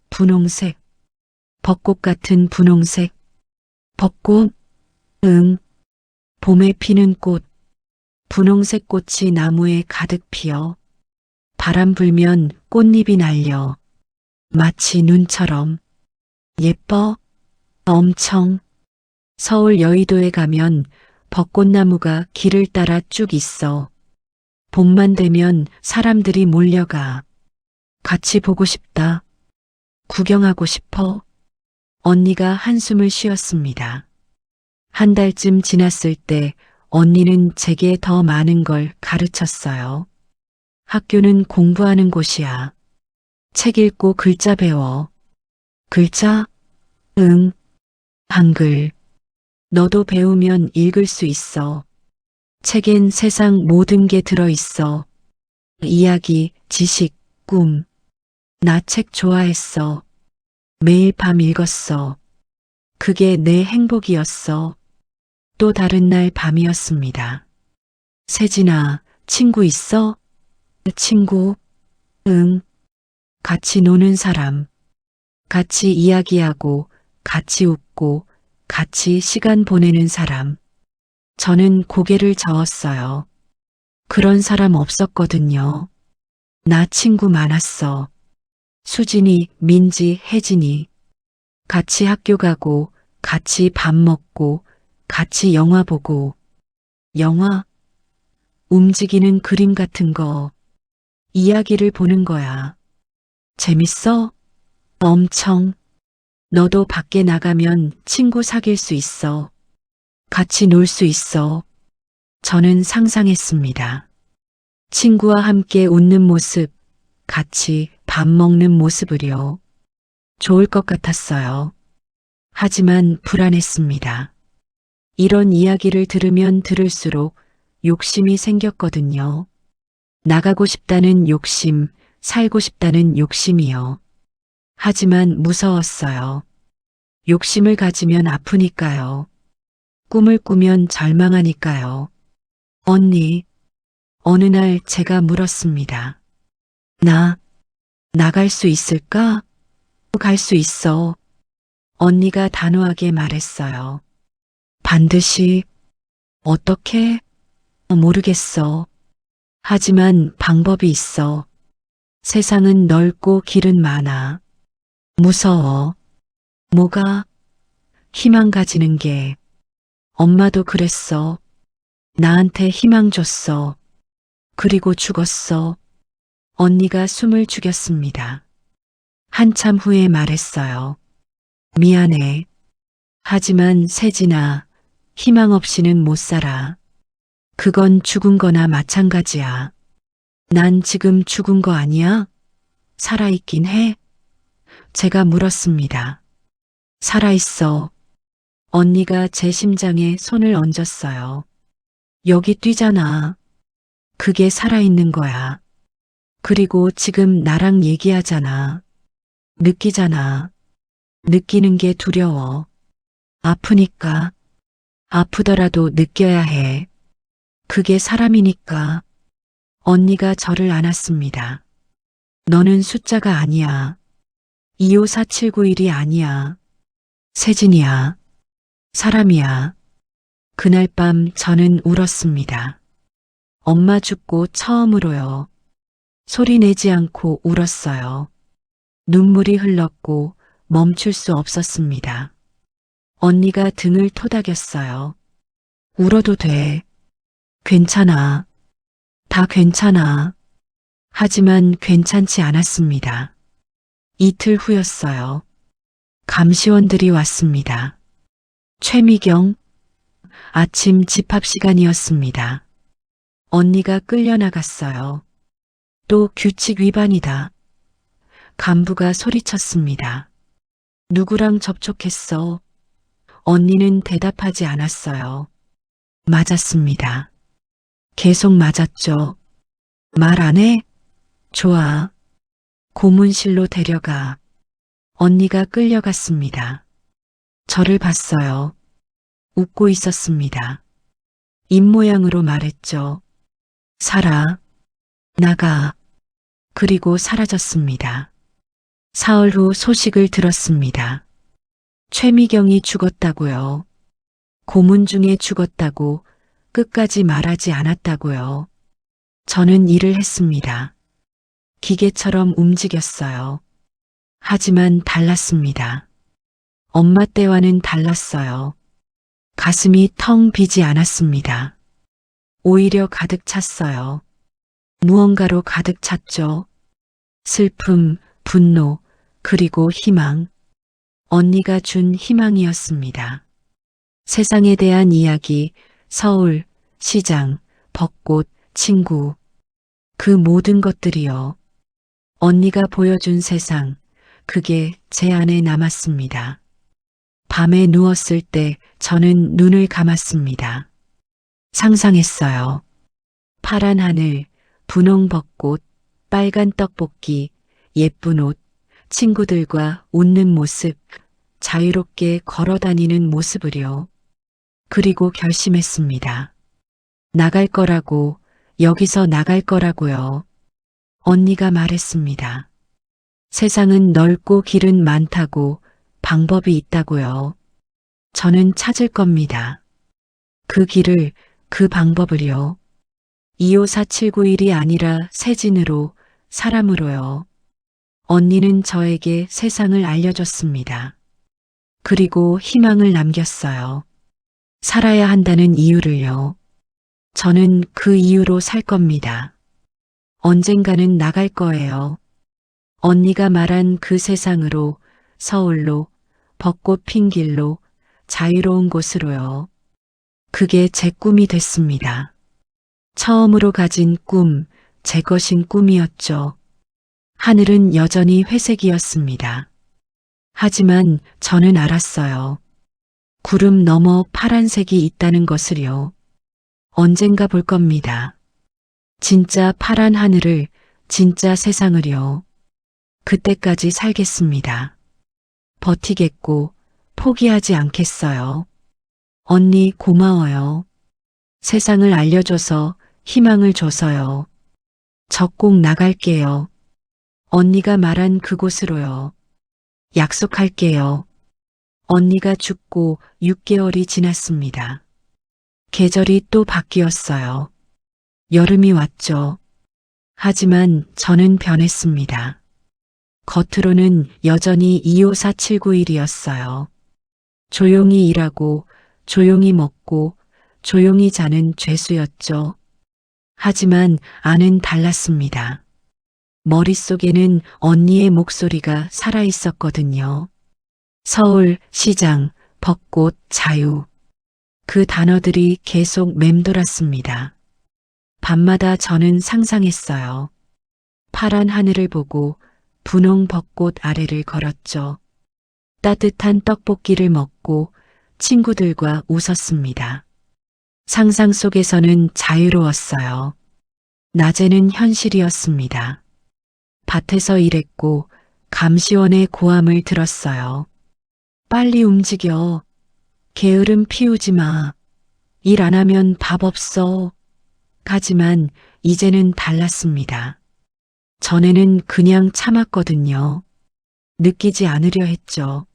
S1: 분홍색. 벚꽃 같은 분홍색. 벚꽃? 응. 봄에 피는 꽃. 분홍색 꽃이 나무에 가득 피어. 바람 불면 꽃잎이 날려. 마치 눈처럼. 예뻐? 엄청. 서울 여의도에 가면 벚꽃나무가 길을 따라 쭉 있어. 봄만 되면 사람들이 몰려가. 같이 보고 싶다. 구경하고 싶어. 언니가 한숨을 쉬었습니다. 한 달쯤 지났을 때 언니는 제게 더 많은 걸 가르쳤어요. 학교는 공부하는 곳이야. 책 읽고 글자 배워. 글자? 응. 한글. 너도 배우면 읽을 수 있어. 책엔 세상 모든 게 들어있어. 이야기, 지식, 꿈. 나 책 좋아했어. 매일 밤 읽었어. 그게 내 행복이었어. 또 다른 날 밤이었습니다. 세진아, 친구 있어? 친구? 응. 같이 노는 사람. 같이 이야기하고, 같이 웃고, 같이 시간 보내는 사람. 저는 고개를 저었어요. 그런 사람 없었거든요. 나 친구 많았어. 수진이, 민지, 혜진이. 같이 학교 가고, 같이 밥 먹고, 같이 영화 보고. 영화? 움직이는 그림 같은 거. 이야기를 보는 거야. 재밌어? 엄청. 너도 밖에 나가면 친구 사귈 수 있어. 같이 놀 수 있어. 저는 상상했습니다. 친구와 함께 웃는 모습, 같이 밥 먹는 모습을요. 좋을 것 같았어요. 하지만 불안했습니다. 이런 이야기를 들으면 들을수록 욕심이 생겼거든요. 나가고 싶다는 욕심, 살고 싶다는 욕심이요. 하지만 무서웠어요. 욕심을 가지면 아프니까요. 꿈을 꾸면 절망하니까요. 언니, 어느 날 제가 물었습니다. 나갈 수 있을까? 갈 수 있어. 언니가 단호하게 말했어요. 반드시. 어떻게? 모르겠어. 하지만 방법이 있어. 세상은 넓고 길은 많아. 무서워. 뭐가? 희망 가지는 게. 엄마도 그랬어. 나한테 희망 줬어. 그리고 죽었어. 언니가 숨을 죽였습니다. 한참 후에 말했어요. 미안해. 하지만 세진아, 희망 없이는 못 살아. 그건 죽은 거나 마찬가지야. 난 지금 죽은 거 아니야? 살아있긴 해? 제가 물었습니다. 살아있어. 언니가 제 심장에 손을 얹었어요. 여기 뛰잖아. 그게 살아있는 거야. 그리고 지금 나랑 얘기하잖아. 느끼잖아. 느끼는 게 두려워. 아프니까. 아프더라도 느껴야 해. 그게 사람이니까. 언니가 저를 안았습니다. 너는 숫자가 아니야. 254791이 아니야. 세진이야. 사람이야. 그날 밤 저는 울었습니다. 엄마 죽고 처음으로요. 소리 내지 않고 울었어요. 눈물이 흘렀고 멈출 수 없었습니다. 언니가 등을 토닥였어요. 울어도 돼. 괜찮아. 다 괜찮아. 하지만 괜찮지 않았습니다. 이틀 후였어요. 감시원들이 왔습니다. 최미경, 아침 집합 시간이었습니다. 언니가 끌려나갔어요. 또 규칙 위반이다. 간부가 소리쳤습니다. 누구랑 접촉했어? 언니는 대답하지 않았어요. 맞았습니다. 계속 맞았죠. 말 안 해? 좋아. 고문실로 데려가. 언니가 끌려갔습니다. 저를 봤어요. 웃고 있었습니다. 입모양으로 말했죠. 살아. 나가. 그리고 사라졌습니다. 사흘 후 소식을 들었습니다. 최미경이 죽었다고요. 고문 중에 죽었다고 끝까지 말하지 않았다고요. 저는 일을 했습니다. 기계처럼 움직였어요. 하지만 달랐습니다. 엄마 때와는 달랐어요. 가슴이 텅 비지 않았습니다. 오히려 가득 찼어요. 무언가로 가득 찼죠. 슬픔, 분노, 그리고 희망. 언니가 준 희망이었습니다. 세상에 대한 이야기, 서울, 시장, 벚꽃, 친구. 그 모든 것들이요. 언니가 보여준 세상, 그게 제 안에 남았습니다. 밤에 누웠을 때 저는 눈을 감았습니다. 상상했어요. 파란 하늘, 분홍 벚꽃, 빨간 떡볶이, 예쁜 옷, 친구들과 웃는 모습, 자유롭게 걸어다니는 모습을요. 그리고 결심했습니다. 나갈 거라고, 여기서 나갈 거라고요. 언니가 말했습니다. 세상은 넓고 길은 많다고, 방법이 있다고요. 저는 찾을 겁니다. 그 길을, 그 방법을요. 254791이 아니라 세진으로, 사람으로요. 언니는 저에게 세상을 알려줬습니다. 그리고 희망을 남겼어요. 살아야 한다는 이유를요. 저는 그 이유로 살 겁니다. 언젠가는 나갈 거예요. 언니가 말한 그 세상으로, 서울로, 벚꽃 핀 길로, 자유로운 곳으로요. 그게 제 꿈이 됐습니다. 처음으로 가진 꿈, 제 것인 꿈이었죠. 하늘은 여전히 회색이었습니다. 하지만 저는 알았어요. 구름 너머 파란색이 있다는 것을요. 언젠가 볼 겁니다. 진짜 파란 하늘을, 진짜 세상을요. 그때까지 살겠습니다. 버티겠고 포기하지 않겠어요. 언니 고마워요. 세상을 알려줘서 희망을 줘서요. 저 꼭 나갈게요. 언니가 말한 그곳으로요. 약속할게요. 언니가 죽고 6개월이 지났습니다. 계절이 또 바뀌었어요. 여름이 왔죠. 하지만 저는 변했습니다. 겉으로는 여전히 254791이었어요. 조용히 일하고, 조용히 먹고, 조용히 자는 죄수였죠. 하지만 안은 달랐습니다. 머릿속에는 언니의 목소리가 살아있었거든요. 서울, 시장, 벚꽃, 자유. 그 단어들이 계속 맴돌았습니다. 밤마다 저는 상상했어요. 파란 하늘을 보고 분홍 벚꽃 아래를 걸었죠. 따뜻한 떡볶이를 먹고 친구들과 웃었습니다. 상상 속에서는 자유로웠어요. 낮에는 현실이었습니다. 밭에서 일했고 감시원의 고함을 들었어요. 빨리 움직여. 게으름 피우지 마. 일 안 하면 밥 없어. 하지만 이제는 달랐습니다. 전에는 그냥 참았거든요. 느끼지 않으려 했죠.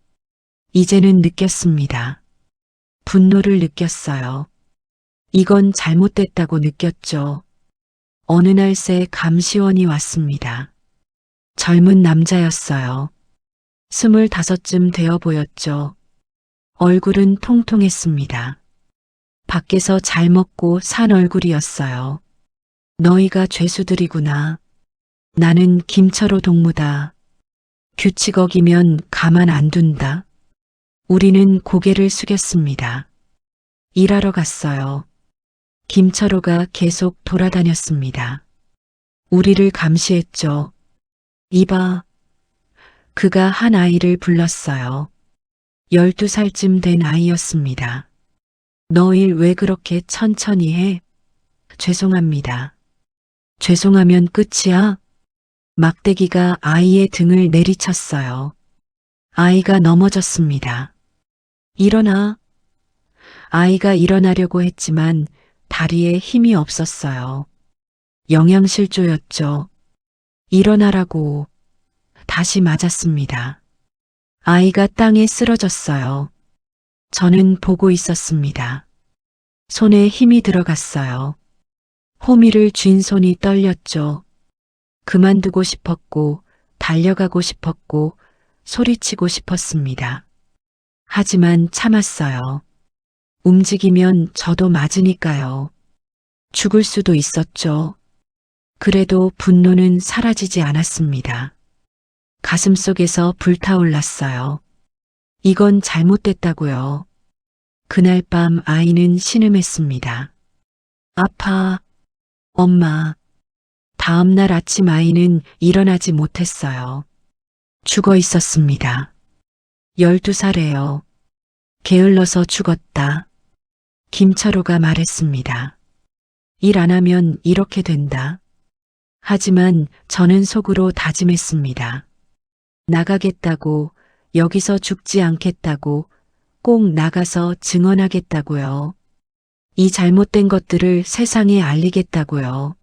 S1: 이제는 느꼈습니다. 분노를 느꼈어요. 이건 잘못됐다고 느꼈죠. 어느 날 새 감시원이 왔습니다. 젊은 남자였어요. 25쯤 되어 보였죠. 얼굴은 통통했습니다. 밖에서 잘 먹고 산 얼굴이었어요. 너희가 죄수들이구나. 나는 김철호 동무다. 규칙 어기면 가만 안 둔다. 우리는 고개를 숙였습니다. 일하러 갔어요. 김철호가 계속 돌아다녔습니다. 우리를 감시했죠. 이봐. 그가 한 아이를 불렀어요. 12살쯤 된 아이였습니다. 너 일 왜 그렇게 천천히 해? 죄송합니다. 죄송하면 끝이야? 막대기가 아이의 등을 내리쳤어요. 아이가 넘어졌습니다. 일어나. 아이가 일어나려고 했지만 다리에 힘이 없었어요. 영양실조였죠. 일어나라고. 다시 맞았습니다. 아이가 땅에 쓰러졌어요. 저는 보고 있었습니다. 손에 힘이 들어갔어요. 호미를 쥔 손이 떨렸죠. 그만두고 싶었고, 달려가고 싶었고, 소리치고 싶었습니다. 하지만 참았어요. 움직이면 저도 맞으니까요. 죽을 수도 있었죠. 그래도 분노는 사라지지 않았습니다. 가슴속에서 불타올랐어요. 이건 잘못됐다고요. 그날 밤 아이는 신음했습니다. 아파. 엄마. 다음 날 아침 아이는 일어나지 못했어요. 죽어 있었습니다. 12살에요. 게을러서 죽었다. 김철호가 말했습니다. 일 안 하면 이렇게 된다. 하지만 저는 속으로 다짐했습니다. 나가겠다고, 여기서 죽지 않겠다고, 꼭 나가서 증언하겠다고요. 이 잘못된 것들을 세상에 알리겠다고요.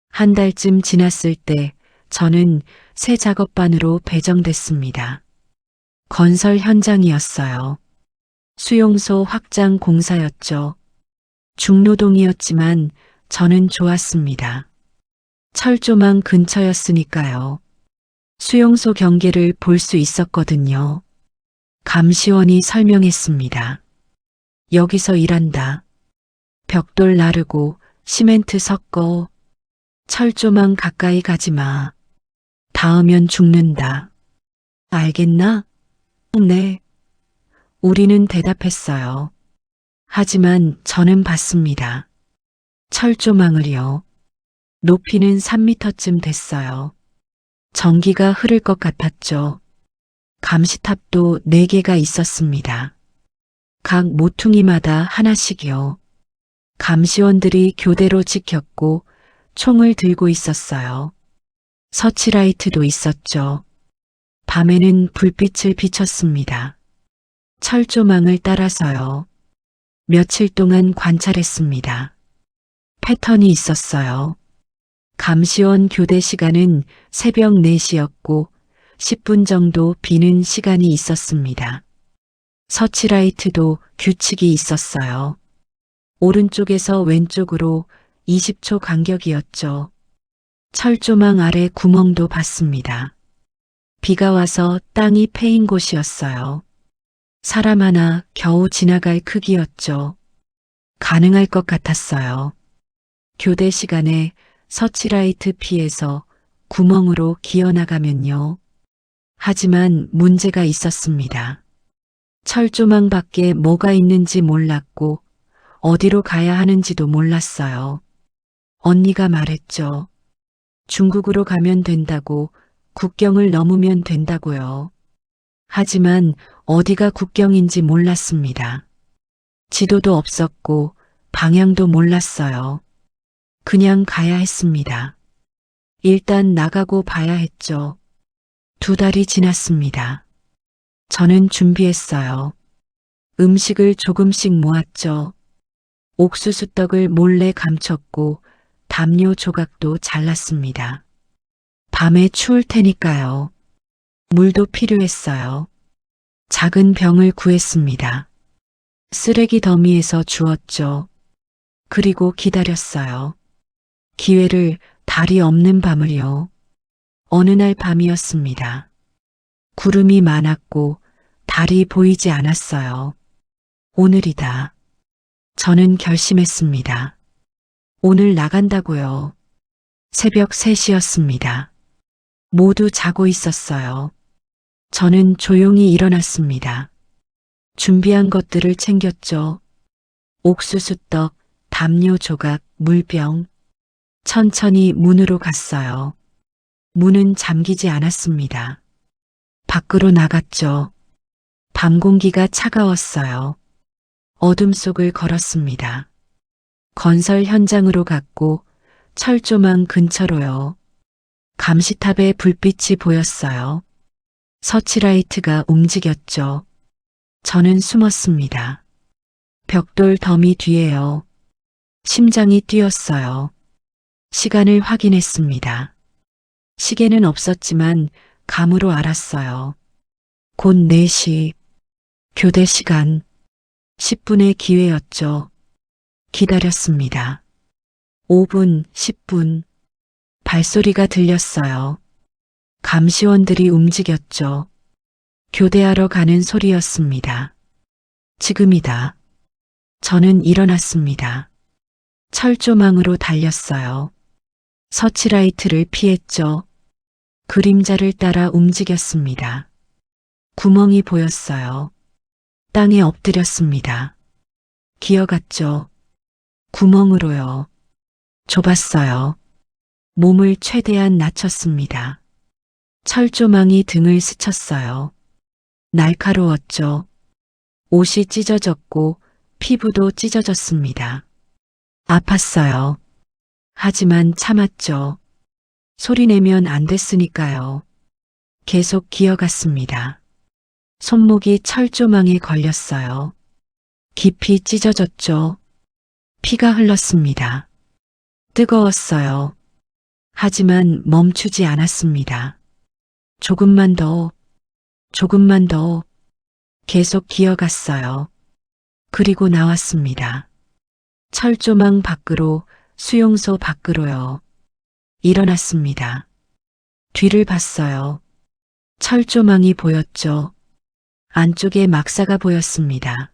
S1: 한 달쯤 지났을 때 저는 새 작업반으로 배정됐습니다. 건설 현장이었어요. 수용소 확장 공사였죠. 중노동이었지만 저는 좋았습니다. 철조망 근처였으니까요. 수용소 경계를 볼 수 있었거든요. 감시원이 설명했습니다. 여기서 일한다. 벽돌 나르고 시멘트 섞어. 철조망 가까이 가지 마. 닿으면 죽는다. 알겠나? 네. 우리는 대답했어요. 하지만 저는 봤습니다. 철조망을요. 높이는 3미터쯤 됐어요. 전기가 흐를 것 같았죠. 감시탑도 4개가 있었습니다. 각 모퉁이마다 하나씩이요. 감시원들이 교대로 지켰고 총을 들고 있었어요. 서치라이트도 있었죠. 밤에는 불빛을 비췄습니다. 철조망을 따라서요. 며칠 동안 관찰했습니다. 패턴이 있었어요. 감시원 교대 시간은 새벽 4시였고 10분 정도 비는 시간이 있었습니다. 서치라이트도 규칙이 있었어요. 오른쪽에서 왼쪽으로 20초 간격이었죠. 철조망 아래 구멍도 봤습니다. 비가 와서 땅이 패인 곳이었어요. 사람 하나 겨우 지나갈 크기였죠. 가능할 것 같았어요. 교대 시간에 서치라이트 피해서 구멍으로 기어나가면요. 하지만 문제가 있었습니다. 철조망 밖에 뭐가 있는지 몰랐고 어디로 가야 하는지도 몰랐어요. 언니가 말했죠. 중국으로 가면 된다고, 국경을 넘으면 된다고요. 하지만 어디가 국경인지 몰랐습니다. 지도도 없었고 방향도 몰랐어요. 그냥 가야 했습니다. 일단 나가고 봐야 했죠. 2달이 지났습니다. 저는 준비했어요. 음식을 조금씩 모았죠. 옥수수 떡을 몰래 감췄고 담요 조각도 잘랐습니다. 밤에 추울 테니까요. 물도 필요했어요. 작은 병을 구했습니다. 쓰레기 더미에서 주웠죠. 그리고 기다렸어요. 기회를, 달이 없는 밤을요. 어느 날 밤이었습니다. 구름이 많았고 달이 보이지 않았어요. 오늘이다. 저는 결심했습니다. 오늘 나간다고요. 새벽 3시였습니다. 모두 자고 있었어요. 저는 조용히 일어났습니다. 준비한 것들을 챙겼죠. 옥수수떡, 담요 조각, 물병. 천천히 문으로 갔어요. 문은 잠기지 않았습니다. 밖으로 나갔죠. 밤 공기가 차가웠어요. 어둠 속을 걸었습니다. 건설 현장으로 갔고 철조망 근처로요. 감시탑에 불빛이 보였어요. 서치라이트가 움직였죠. 저는 숨었습니다. 벽돌 더미 뒤에요. 심장이 뛰었어요. 시간을 확인했습니다. 시계는 없었지만 감으로 알았어요. 곧 4시. 교대 시간. 10분의 기회였죠. 기다렸습니다. 5분, 10분. 발소리가 들렸어요. 감시원들이 움직였죠. 교대하러 가는 소리였습니다. 지금이다. 저는 일어났습니다. 철조망으로 달렸어요. 서치라이트를 피했죠. 그림자를 따라 움직였습니다. 구멍이 보였어요. 땅에 엎드렸습니다. 기어갔죠. 구멍으로요. 좁았어요. 몸을 최대한 낮췄습니다. 철조망이 등을 스쳤어요. 날카로웠죠. 옷이 찢어졌고 피부도 찢어졌습니다. 아팠어요. 하지만 참았죠. 소리내면 안 됐으니까요. 계속 기어갔습니다. 손목이 철조망에 걸렸어요. 깊이 찢어졌죠. 피가 흘렀습니다. 뜨거웠어요. 하지만 멈추지 않았습니다. 조금만 더, 조금만 더. 계속 기어갔어요. 그리고 나왔습니다. 철조망 밖으로, 수용소 밖으로요. 일어났습니다. 뒤를 봤어요. 철조망이 보였죠. 안쪽에 막사가 보였습니다.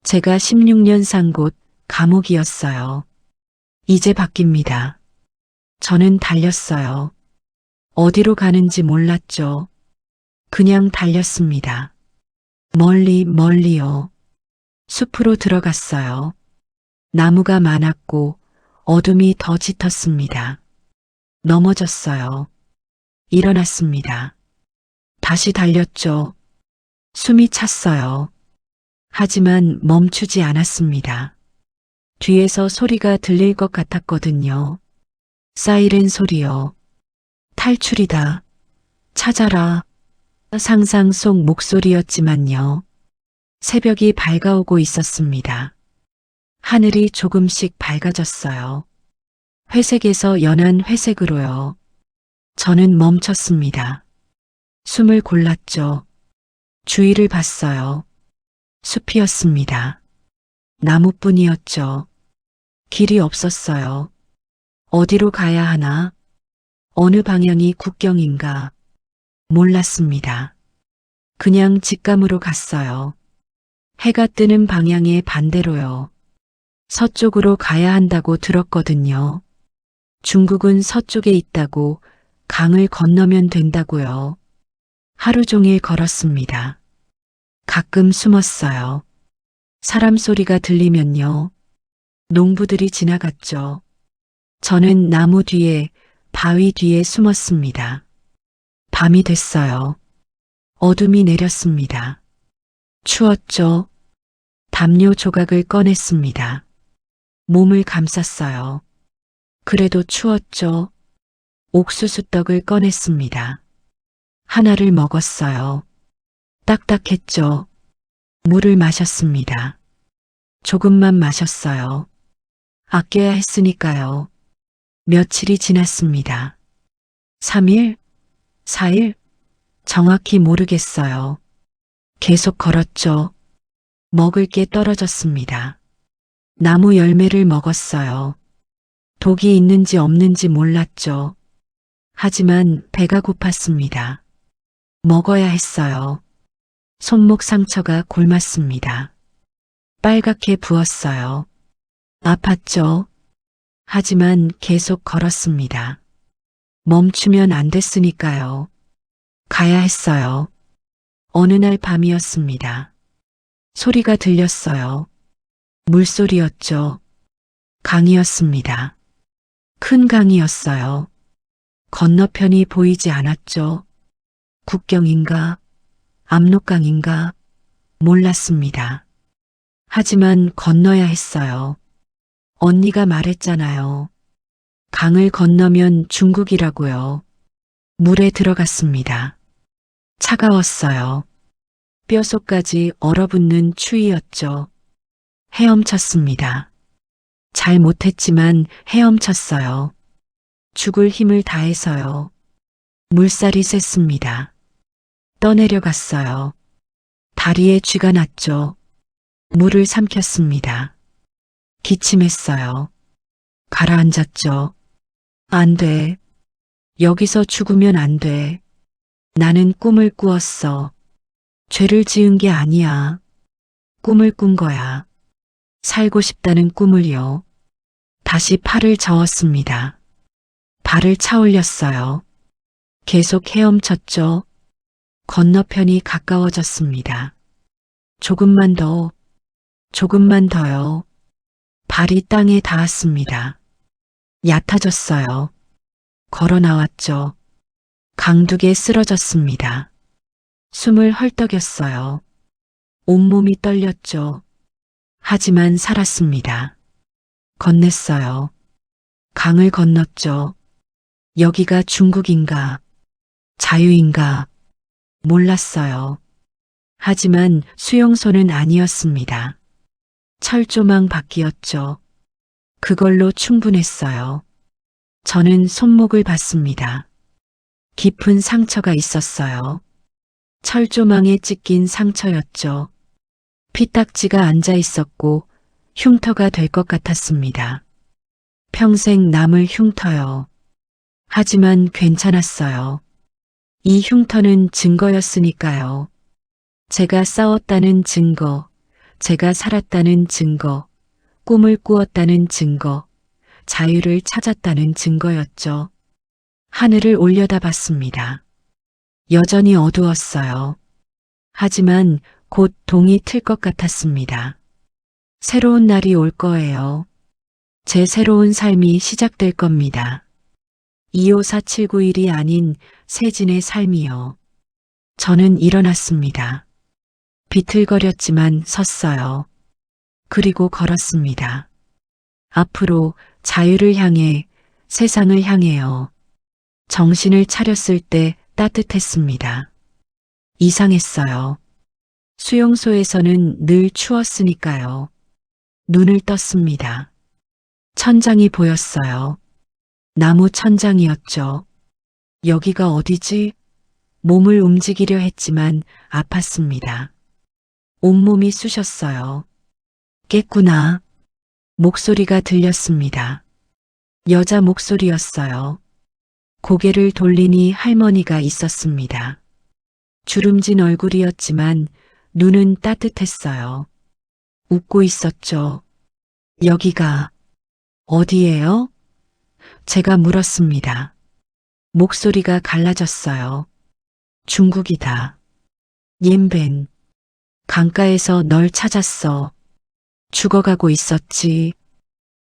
S1: 제가 16년 산 곳 감옥이었어요. 이제 바뀝니다. 저는 달렸어요. 어디로 가는지 몰랐죠. 그냥 달렸습니다. 멀리 멀리요. 숲으로 들어갔어요. 나무가 많았고 어둠이 더 짙었습니다. 넘어졌어요. 일어났습니다. 다시 달렸죠. 숨이 찼어요. 하지만 멈추지 않았습니다. 뒤에서 소리가 들릴 것 같았거든요. 사이렌 소리요. 탈출이다. 찾아라. 상상 속 목소리였지만요. 새벽이 밝아오고 있었습니다. 하늘이 조금씩 밝아졌어요. 회색에서 연한 회색으로요. 저는 멈췄습니다. 숨을 골랐죠. 주위를 봤어요. 숲이었습니다. 나무뿐이었죠. 길이 없었어요. 어디로 가야 하나? 어느 방향이 국경인가? 몰랐습니다. 그냥 직감으로 갔어요. 해가 뜨는 방향의 반대로요. 서쪽으로 가야 한다고 들었거든요. 중국은 서쪽에 있다고, 강을 건너면 된다고요. 하루 종일 걸었습니다. 가끔 숨었어요. 사람 소리가 들리면요. 농부들이 지나갔죠. 저는 나무 뒤에, 바위 뒤에 숨었습니다. 밤이 됐어요. 어둠이 내렸습니다. 추웠죠. 담요 조각을 꺼냈습니다. 몸을 감쌌어요. 그래도 추웠죠. 옥수수떡을 꺼냈습니다. 하나를 먹었어요. 딱딱했죠. 물을 마셨습니다. 조금만 마셨어요. 아껴야 했으니까요. 며칠이 지났습니다. 3일? 4일? 정확히 모르겠어요. 계속 걸었죠. 먹을 게 떨어졌습니다. 나무 열매를 먹었어요. 독이 있는지 없는지 몰랐죠. 하지만 배가 고팠습니다. 먹어야 했어요. 손목 상처가 골맞습니다. 빨갛게 부었어요. 아팠죠. 하지만 계속 걸었습니다. 멈추면 안 됐으니까요. 가야 했어요. 어느 날 밤이었습니다. 소리가 들렸어요. 물소리였죠. 강이었습니다. 큰 강이었어요. 건너편이 보이지 않았죠. 국경인가? 압록강인가? 몰랐습니다. 하지만 건너야 했어요. 언니가 말했잖아요. 강을 건너면 중국이라고요. 물에 들어갔습니다. 차가웠어요. 뼛속까지 얼어붙는 추위였죠. 헤엄쳤습니다. 잘 못했지만 헤엄쳤어요. 죽을 힘을 다해서요. 물살이 셌습니다. 떠내려갔어요. 다리에 쥐가 났죠. 물을 삼켰습니다. 기침했어요. 가라앉았죠. 안 돼. 여기서 죽으면 안 돼. 나는 꿈을 꾸었어. 죄를 지은 게 아니야. 꿈을 꾼 거야. 살고 싶다는 꿈을요. 다시 팔을 저었습니다. 발을 차 올렸어요. 계속 헤엄쳤죠. 건너편이 가까워졌습니다. 조금만 더, 조금만 더요. 발이 땅에 닿았습니다. 얕아졌어요. 걸어 나왔죠. 강둑에 쓰러졌습니다. 숨을 헐떡였어요. 온몸이 떨렸죠. 하지만 살았습니다. 건넸어요. 강을 건넜죠. 여기가 중국인가? 자유인가? 몰랐어요. 하지만 수용소는 아니었습니다. 철조망 밖이었죠. 그걸로 충분했어요. 저는 손목을 봤습니다. 깊은 상처가 있었어요. 철조망에 찢긴 상처였죠. 피딱지가 앉아 있었고 흉터가 될 것 같았습니다. 평생 남을 흉터요. 하지만 괜찮았어요. 이 흉터는 증거였으니까요. 제가 싸웠다는 증거, 제가 살았다는 증거, 꿈을 꾸었다는 증거, 자유를 찾았다는 증거였죠. 하늘을 올려다봤습니다. 여전히 어두웠어요. 하지만 곧 동이 틀 것 같았습니다. 새로운 날이 올 거예요. 제 새로운 삶이 시작될 겁니다. 254791이 아닌 세진의 삶이요. 저는 일어났습니다. 비틀거렸지만 섰어요. 그리고 걸었습니다. 앞으로 자유를 향해, 세상을 향해요. 정신을 차렸을 때 따뜻했습니다. 이상했어요. 수용소에서는 늘 추웠으니까요. 눈을 떴습니다. 천장이 보였어요. 나무 천장이었죠. 여기가 어디지? 몸을 움직이려 했지만 아팠습니다. 온몸이 쑤셨어요. 깼구나. 목소리가 들렸습니다. 여자 목소리였어요. 고개를 돌리니 할머니가 있었습니다. 주름진 얼굴이었지만 눈은 따뜻했어요. 웃고 있었죠. 여기가 어디예요? 제가 물었습니다. 목소리가 갈라졌어요. 중국이다. 옌벤. 강가에서 널 찾았어. 죽어가고 있었지.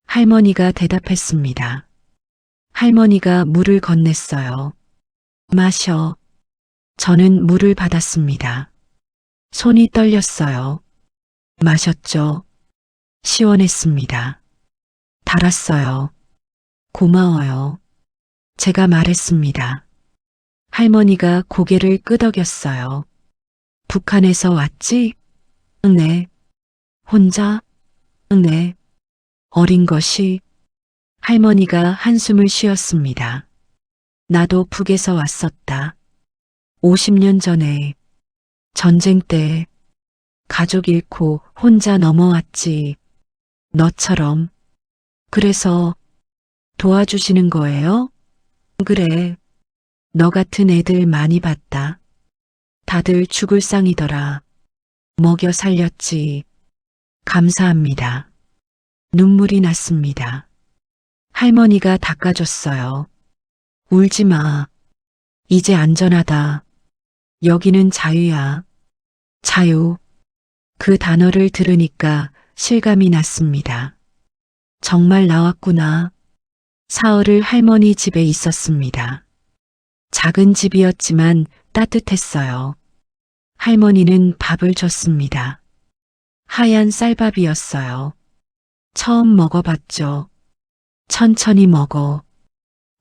S1: 할머니가 대답했습니다. 할머니가 물을 건넸어요. 마셔. 저는 물을 받았습니다. 손이 떨렸어요. 마셨죠. 시원했습니다. 달았어요. 고마워요. 제가 말했습니다. 할머니가 고개를 끄덕였어요. 북한에서 왔지? 네. 혼자? 네. 어린 것이? 할머니가 한숨을 쉬었습니다. 나도 북에서 왔었다. 50년 전에, 전쟁 때, 가족 잃고 혼자 넘어왔지. 너처럼. 그래서 도와주시는 거예요? 그래. 너 같은 애들 많이 봤다. 다들 죽을 상이더라. 먹여 살렸지. 감사합니다. 눈물이 났습니다. 할머니가 닦아줬어요. 울지 마. 이제 안전하다. 여기는 자유야. 자유. 그 단어를 들으니까 실감이 났습니다. 정말 나왔구나. 사흘을 할머니 집에 있었습니다. 작은 집이었지만 따뜻했어요. 할머니는 밥을 줬습니다. 하얀 쌀밥이었어요. 처음 먹어봤죠. 천천히 먹어.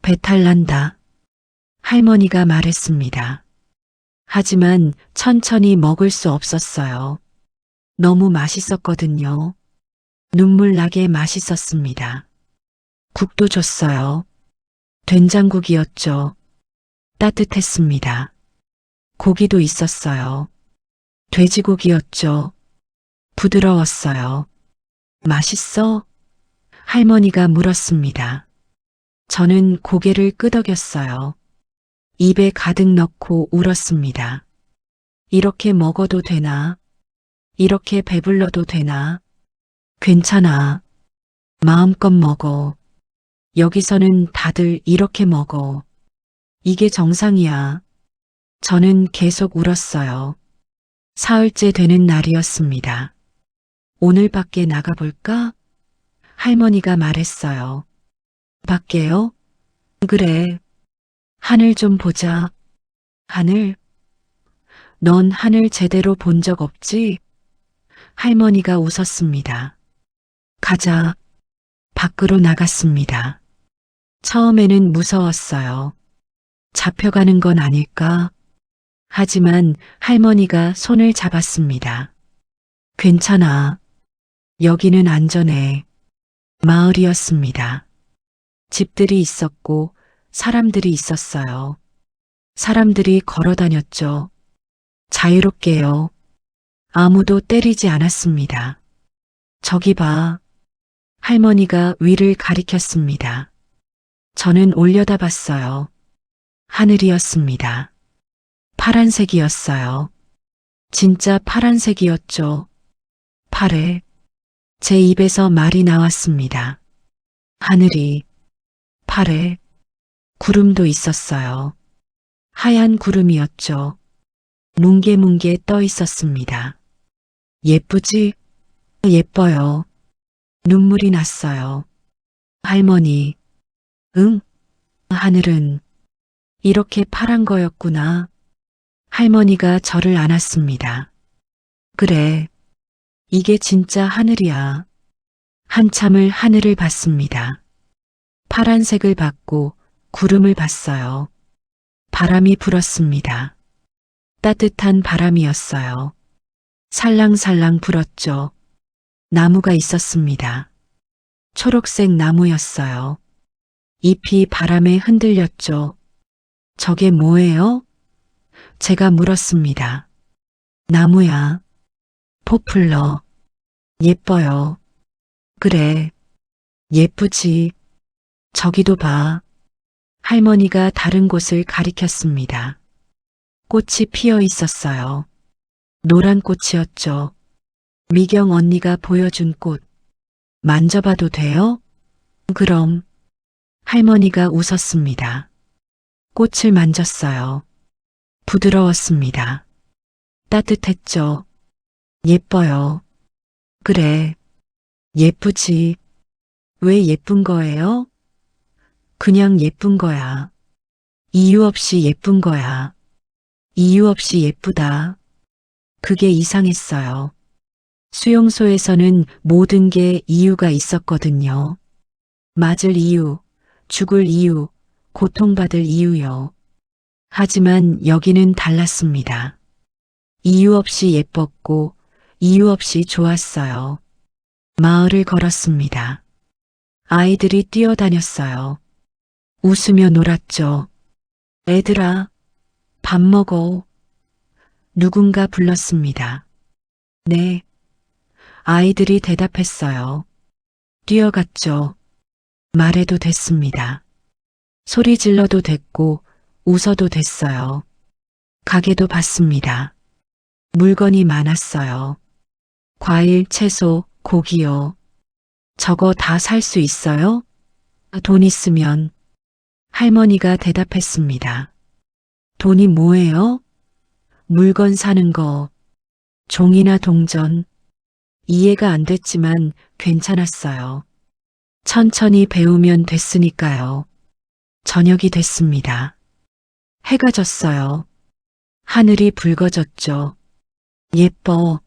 S1: 배탈 난다. 할머니가 말했습니다. 하지만 천천히 먹을 수 없었어요. 너무 맛있었거든요. 눈물 나게 맛있었습니다. 국도 줬어요. 된장국이었죠. 따뜻했습니다. 고기도 있었어요. 돼지고기였죠. 부드러웠어요. 맛있어? 할머니가 물었습니다. 저는 고개를 끄덕였어요. 입에 가득 넣고 울었습니다. 이렇게 먹어도 되나? 이렇게 배불러도 되나? 괜찮아. 마음껏 먹어. 여기서는 다들 이렇게 먹어. 이게 정상이야. 저는 계속 울었어요. 사흘째 되는 날이었습니다. 오늘 밖에 나가볼까? 할머니가 말했어요. 밖에요? 그래. 하늘 좀 보자. 하늘? 넌 하늘 제대로 본 적 없지? 할머니가 웃었습니다. 가자. 밖으로 나갔습니다. 처음에는 무서웠어요. 잡혀가는 건 아닐까? 하지만 할머니가 손을 잡았습니다. 괜찮아. 여기는 안전해. 마을이었습니다. 집들이 있었고 사람들이 있었어요. 사람들이 걸어 다녔죠. 자유롭게요. 아무도 때리지 않았습니다. 저기 봐. 할머니가 위를 가리켰습니다. 저는 올려다봤어요. 하늘이었습니다. 파란색이었어요. 진짜 파란색이었죠. 파래. 제 입에서 말이 나왔습니다. 하늘이 파래. 구름도 있었어요. 하얀 구름이었죠. 뭉게뭉게 떠 있었습니다. 예쁘지? 예뻐요. 눈물이 났어요. 할머니. 응? 하늘은 이렇게 파란 거였구나. 할머니가 저를 안았습니다. 그래. 이게 진짜 하늘이야. 한참을 하늘을 봤습니다. 파란색을 봤고 구름을 봤어요. 바람이 불었습니다. 따뜻한 바람이었어요. 살랑살랑 불었죠. 나무가 있었습니다. 초록색 나무였어요. 잎이 바람에 흔들렸죠. 저게 뭐예요? 제가 물었습니다. 나무야. 포플러. 예뻐요. 그래. 예쁘지. 저기도 봐. 할머니가 다른 곳을 가리켰습니다. 꽃이 피어 있었어요. 노란 꽃이었죠. 미경 언니가 보여준 꽃. 만져봐도 돼요? 그럼. 할머니가 웃었습니다. 꽃을 만졌어요. 부드러웠습니다. 따뜻했죠. 예뻐요. 그래. 예쁘지. 왜 예쁜 거예요? 그냥 예쁜 거야. 이유 없이 예쁜 거야. 이유 없이 예쁘다. 그게 이상했어요. 수용소에서는 모든 게 이유가 있었거든요. 맞을 이유, 죽을 이유, 고통받을 이유요. 하지만 여기는 달랐습니다. 이유 없이 예뻤고 이유 없이 좋았어요. 마을을 걸었습니다. 아이들이 뛰어다녔어요. 웃으며 놀았죠. 애들아, 밥 먹어. 누군가 불렀습니다. 네. 아이들이 대답했어요. 뛰어갔죠. 말해도 됐습니다. 소리 질러도 됐고 웃어도 됐어요. 가게도 봤습니다. 물건이 많았어요. 과일, 채소, 고기요. 저거 다 살 수 있어요? 돈 있으면. 할머니가 대답했습니다. 돈이 뭐예요? 물건 사는 거. 종이나 동전. 이해가 안 됐지만 괜찮았어요. 천천히 배우면 됐으니까요. 저녁이 됐습니다. 해가 졌어요. 하늘이 붉어졌죠. 예뻐.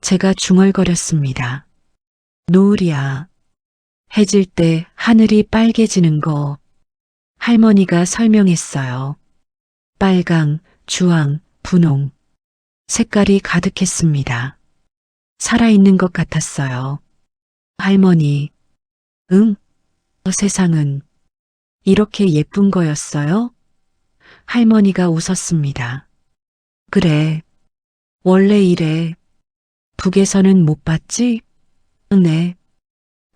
S1: 제가 중얼거렸습니다. 노을이야. 해질 때 하늘이 빨개지는 거. 할머니가 설명했어요. 빨강, 주황, 분홍. 색깔이 가득했습니다. 살아있는 것 같았어요. 할머니, 응? 세상은 이렇게 예쁜 거였어요? 할머니가 웃었습니다. 그래, 원래 이래. 북에서는 못 봤지? 네,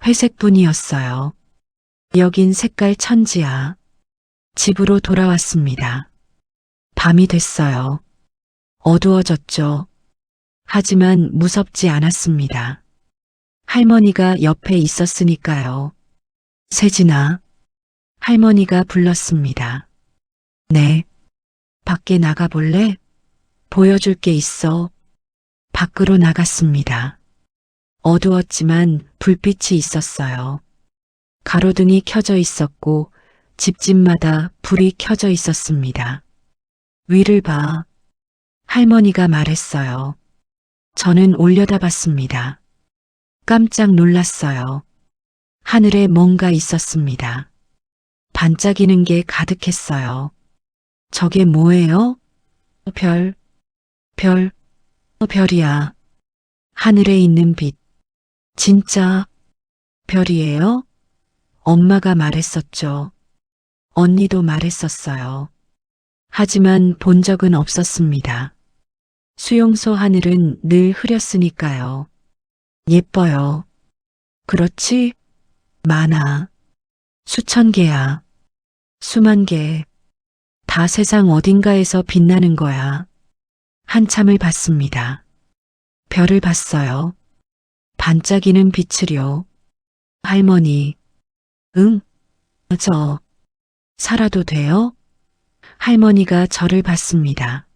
S1: 회색뿐이었어요. 여긴 색깔 천지야. 집으로 돌아왔습니다. 밤이 됐어요. 어두워졌죠. 하지만 무섭지 않았습니다. 할머니가 옆에 있었으니까요. 세진아, 할머니가 불렀습니다. 네, 밖에 나가볼래? 보여줄 게 있어. 밖으로 나갔습니다. 어두웠지만 불빛이 있었어요. 가로등이 켜져 있었고 집집마다 불이 켜져 있었습니다. 위를 봐. 할머니가 말했어요. 저는 올려다봤습니다. 깜짝 놀랐어요. 하늘에 뭔가 있었습니다. 반짝이는 게 가득했어요. 저게 뭐예요? 별, 별, 별이야. 하늘에 있는 빛. 진짜 별이에요? 엄마가 말했었죠. 언니도 말했었어요. 하지만 본 적은 없었습니다. 수용소 하늘은 늘 흐렸으니까요. 예뻐요. 그렇지? 많아. 수천 개야. 수만 개. 다 세상 어딘가에서 빛나는 거야. 한참을 봤습니다. 별을 봤어요. 반짝이는 빛을요. 할머니, 응? 저, 살아도 돼요? 할머니가 저를 봤습니다.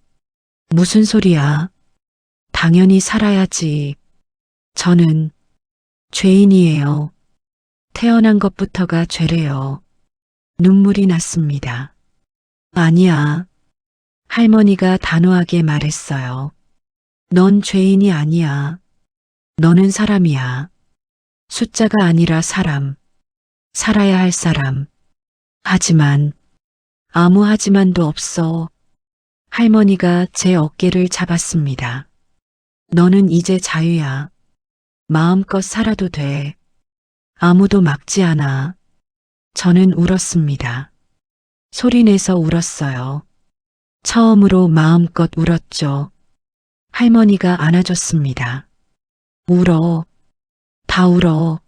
S1: 무슨 소리야? 당연히 살아야지. 저는 죄인이에요. 태어난 것부터가 죄래요. 눈물이 났습니다. 아니야. 할머니가 단호하게 말했어요. 넌 죄인이 아니야. 너는 사람이야. 숫자가 아니라 사람. 살아야 할 사람. 하지만, 아무 하지만도 없어. 할머니가 제 어깨를 잡았습니다. 너는 이제 자유야. 마음껏 살아도 돼. 아무도 막지 않아. 저는 울었습니다. 소리내서 울었어요. 처음으로 마음껏 울었죠. 할머니가 안아줬습니다. 울어. 다 울어.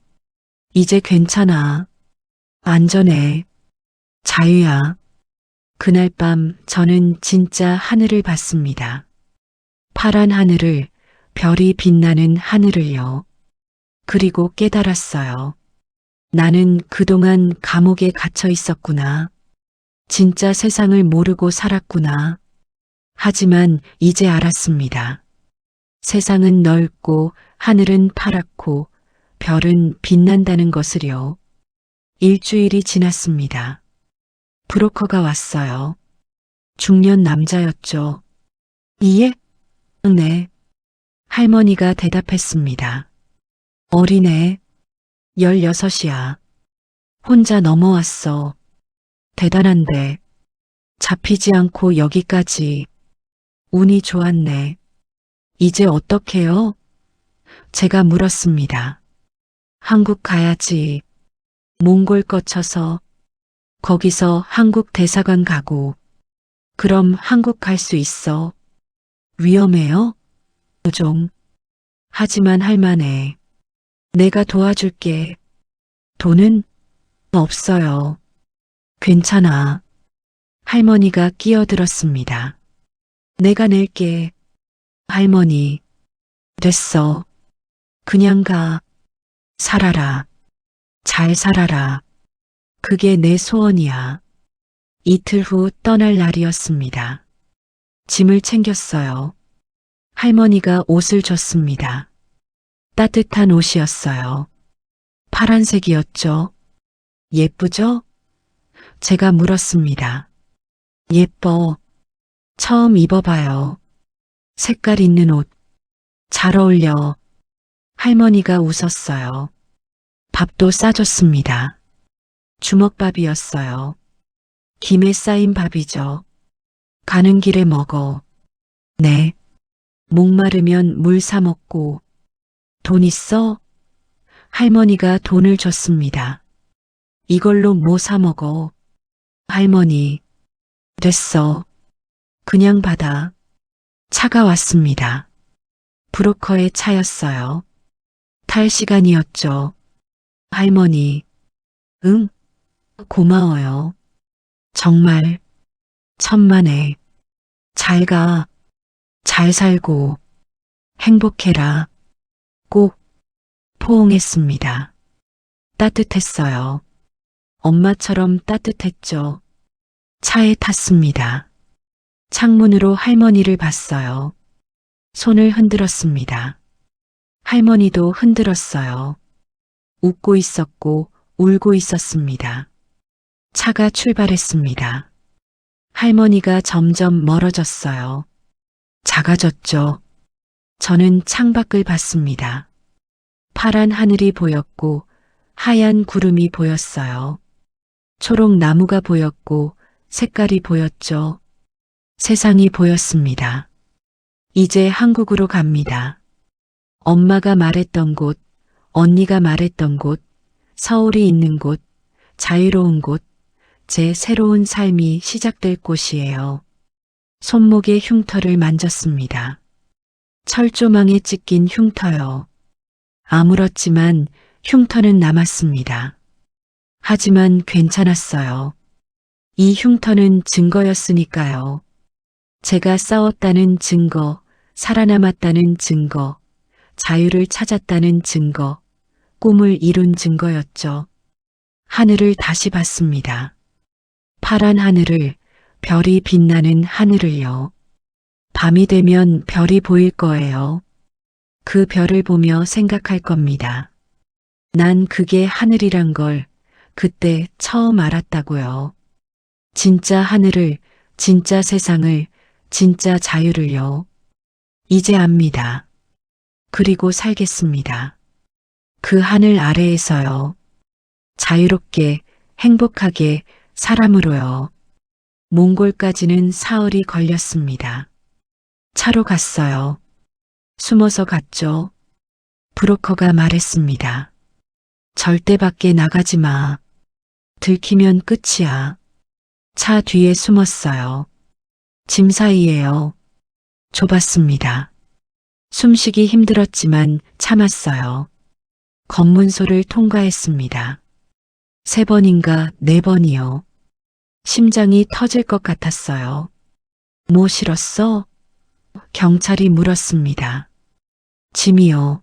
S1: 이제 괜찮아. 안전해. 자유야. 그날 밤 저는 진짜 하늘을 봤습니다. 파란 하늘을, 별이 빛나는 하늘을요. 그리고 깨달았어요. 나는 그동안 감옥에 갇혀 있었구나. 진짜 세상을 모르고 살았구나. 하지만 이제 알았습니다. 세상은 넓고 하늘은 파랗고 별은 빛난다는 것을요. 일주일이 지났습니다. 브로커가 왔어요. 중년 남자였죠. 이해? 네. 할머니가 대답했습니다. 어리네. 16이야. 혼자 넘어왔어. 대단한데. 잡히지 않고 여기까지. 운이 좋았네. 이제 어떡해요? 제가 물었습니다. 한국 가야지. 몽골 거쳐서 거기서 한국 대사관 가고. 그럼 한국 갈 수 있어. 위험해요? 좀. 하지만 할만해. 내가 도와줄게. 돈은 없어요. 괜찮아. 할머니가 끼어들었습니다. 내가 낼게. 할머니. 됐어. 그냥 가. 살아라. 잘 살아라. 그게 내 소원이야. 이틀 후 떠날 날이었습니다. 짐을 챙겼어요. 할머니가 옷을 줬습니다. 따뜻한 옷이었어요. 파란색이었죠. 예쁘죠? 제가 물었습니다. 예뻐. 처음 입어봐요. 색깔 있는 옷. 잘 어울려. 할머니가 웃었어요. 밥도 싸줬습니다. 주먹밥이었어요. 김에 쌓인 밥이죠. 가는 길에 먹어. 네. 목마르면 물 사 먹고. 돈 있어? 할머니가 돈을 줬습니다. 이걸로 뭐 사 먹어? 할머니. 됐어. 그냥 받아. 차가 왔습니다. 브로커의 차였어요. 탈 시간이었죠. 할머니. 응? 고마워요. 정말. 천만에. 잘 가. 잘 살고. 행복해라. 꼭. 포옹했습니다. 따뜻했어요. 엄마처럼 따뜻했죠. 차에 탔습니다. 창문으로 할머니를 봤어요. 손을 흔들었습니다. 할머니도 흔들었어요. 웃고 있었고 울고 있었습니다. 차가 출발했습니다. 할머니가 점점 멀어졌어요. 작아졌죠. 저는 창밖을 봤습니다. 파란 하늘이 보였고 하얀 구름이 보였어요. 초록 나무가 보였고 색깔이 보였죠. 세상이 보였습니다. 이제 한국으로 갑니다. 엄마가 말했던 곳, 언니가 말했던 곳, 서울이 있는 곳, 자유로운 곳, 제 새로운 삶이 시작될 곳이에요. 손목에 흉터를 만졌습니다. 철조망에 찢긴 흉터요. 아물었지만 흉터는 남았습니다. 하지만 괜찮았어요. 이 흉터는 증거였으니까요. 제가 싸웠다는 증거, 살아남았다는 증거, 자유를 찾았다는 증거, 꿈을 이룬 증거였죠. 하늘을 다시 봤습니다. 파란 하늘을, 별이 빛나는 하늘을요. 밤이 되면 별이 보일 거예요. 그 별을 보며 생각할 겁니다. 난 그게 하늘이란 걸 그때 처음 알았다고요. 진짜 하늘을, 진짜 세상을, 진짜 자유를요. 이제 압니다. 그리고 살겠습니다. 그 하늘 아래에서요. 자유롭게, 행복하게, 사람으로요. 몽골까지는 사흘이 걸렸습니다. 차로 갔어요. 숨어서 갔죠. 브로커가 말했습니다. 절대 밖에 나가지 마. 들키면 끝이야. 차 뒤에 숨었어요. 짐 사이에요. 좁았습니다. 숨쉬기 힘들었지만 참았어요. 검문소를 통과했습니다. 3번인가 4번이요. 심장이 터질 것 같았어요. 뭐 실었어? 경찰이 물었습니다. 짐이요.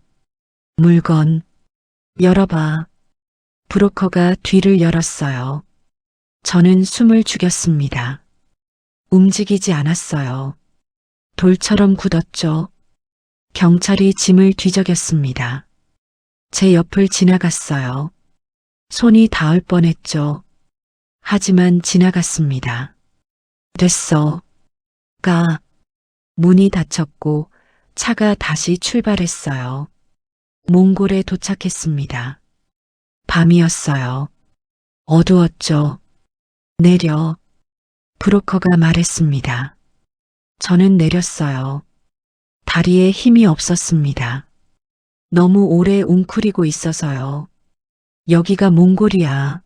S1: 물건. 열어봐. 브로커가 뒤를 열었어요. 저는 숨을 죽였습니다. 움직이지 않았어요. 돌처럼 굳었죠. 경찰이 짐을 뒤적였습니다. 제 옆을 지나갔어요. 손이 닿을 뻔했죠. 하지만 지나갔습니다. 됐어. 가. 문이 닫혔고 차가 다시 출발했어요. 몽골에 도착했습니다. 밤이었어요. 어두웠죠. 내려. 브로커가 말했습니다. 저는 내렸어요. 다리에 힘이 없었습니다. 너무 오래 웅크리고 있어서요. 여기가 몽골이야.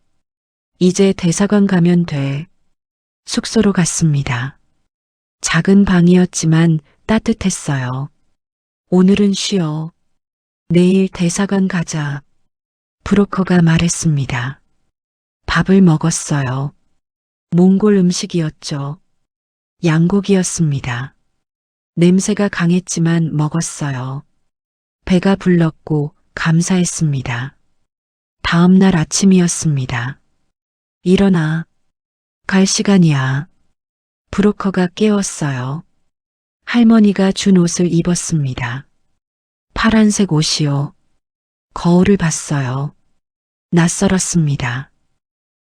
S1: 이제 대사관 가면 돼. 숙소로 갔습니다. 작은 방이었지만 따뜻했어요. 오늘은 쉬어. 내일 대사관 가자. 브로커가 말했습니다. 밥을 먹었어요. 몽골 음식이었죠. 양고기였습니다. 냄새가 강했지만 먹었어요. 배가 불렀고 감사했습니다. 다음 날 아침이었습니다. 일어나. 갈 시간이야. 브로커가 깨웠어요. 할머니가 준 옷을 입었습니다. 파란색 옷이요. 거울을 봤어요. 낯설었습니다.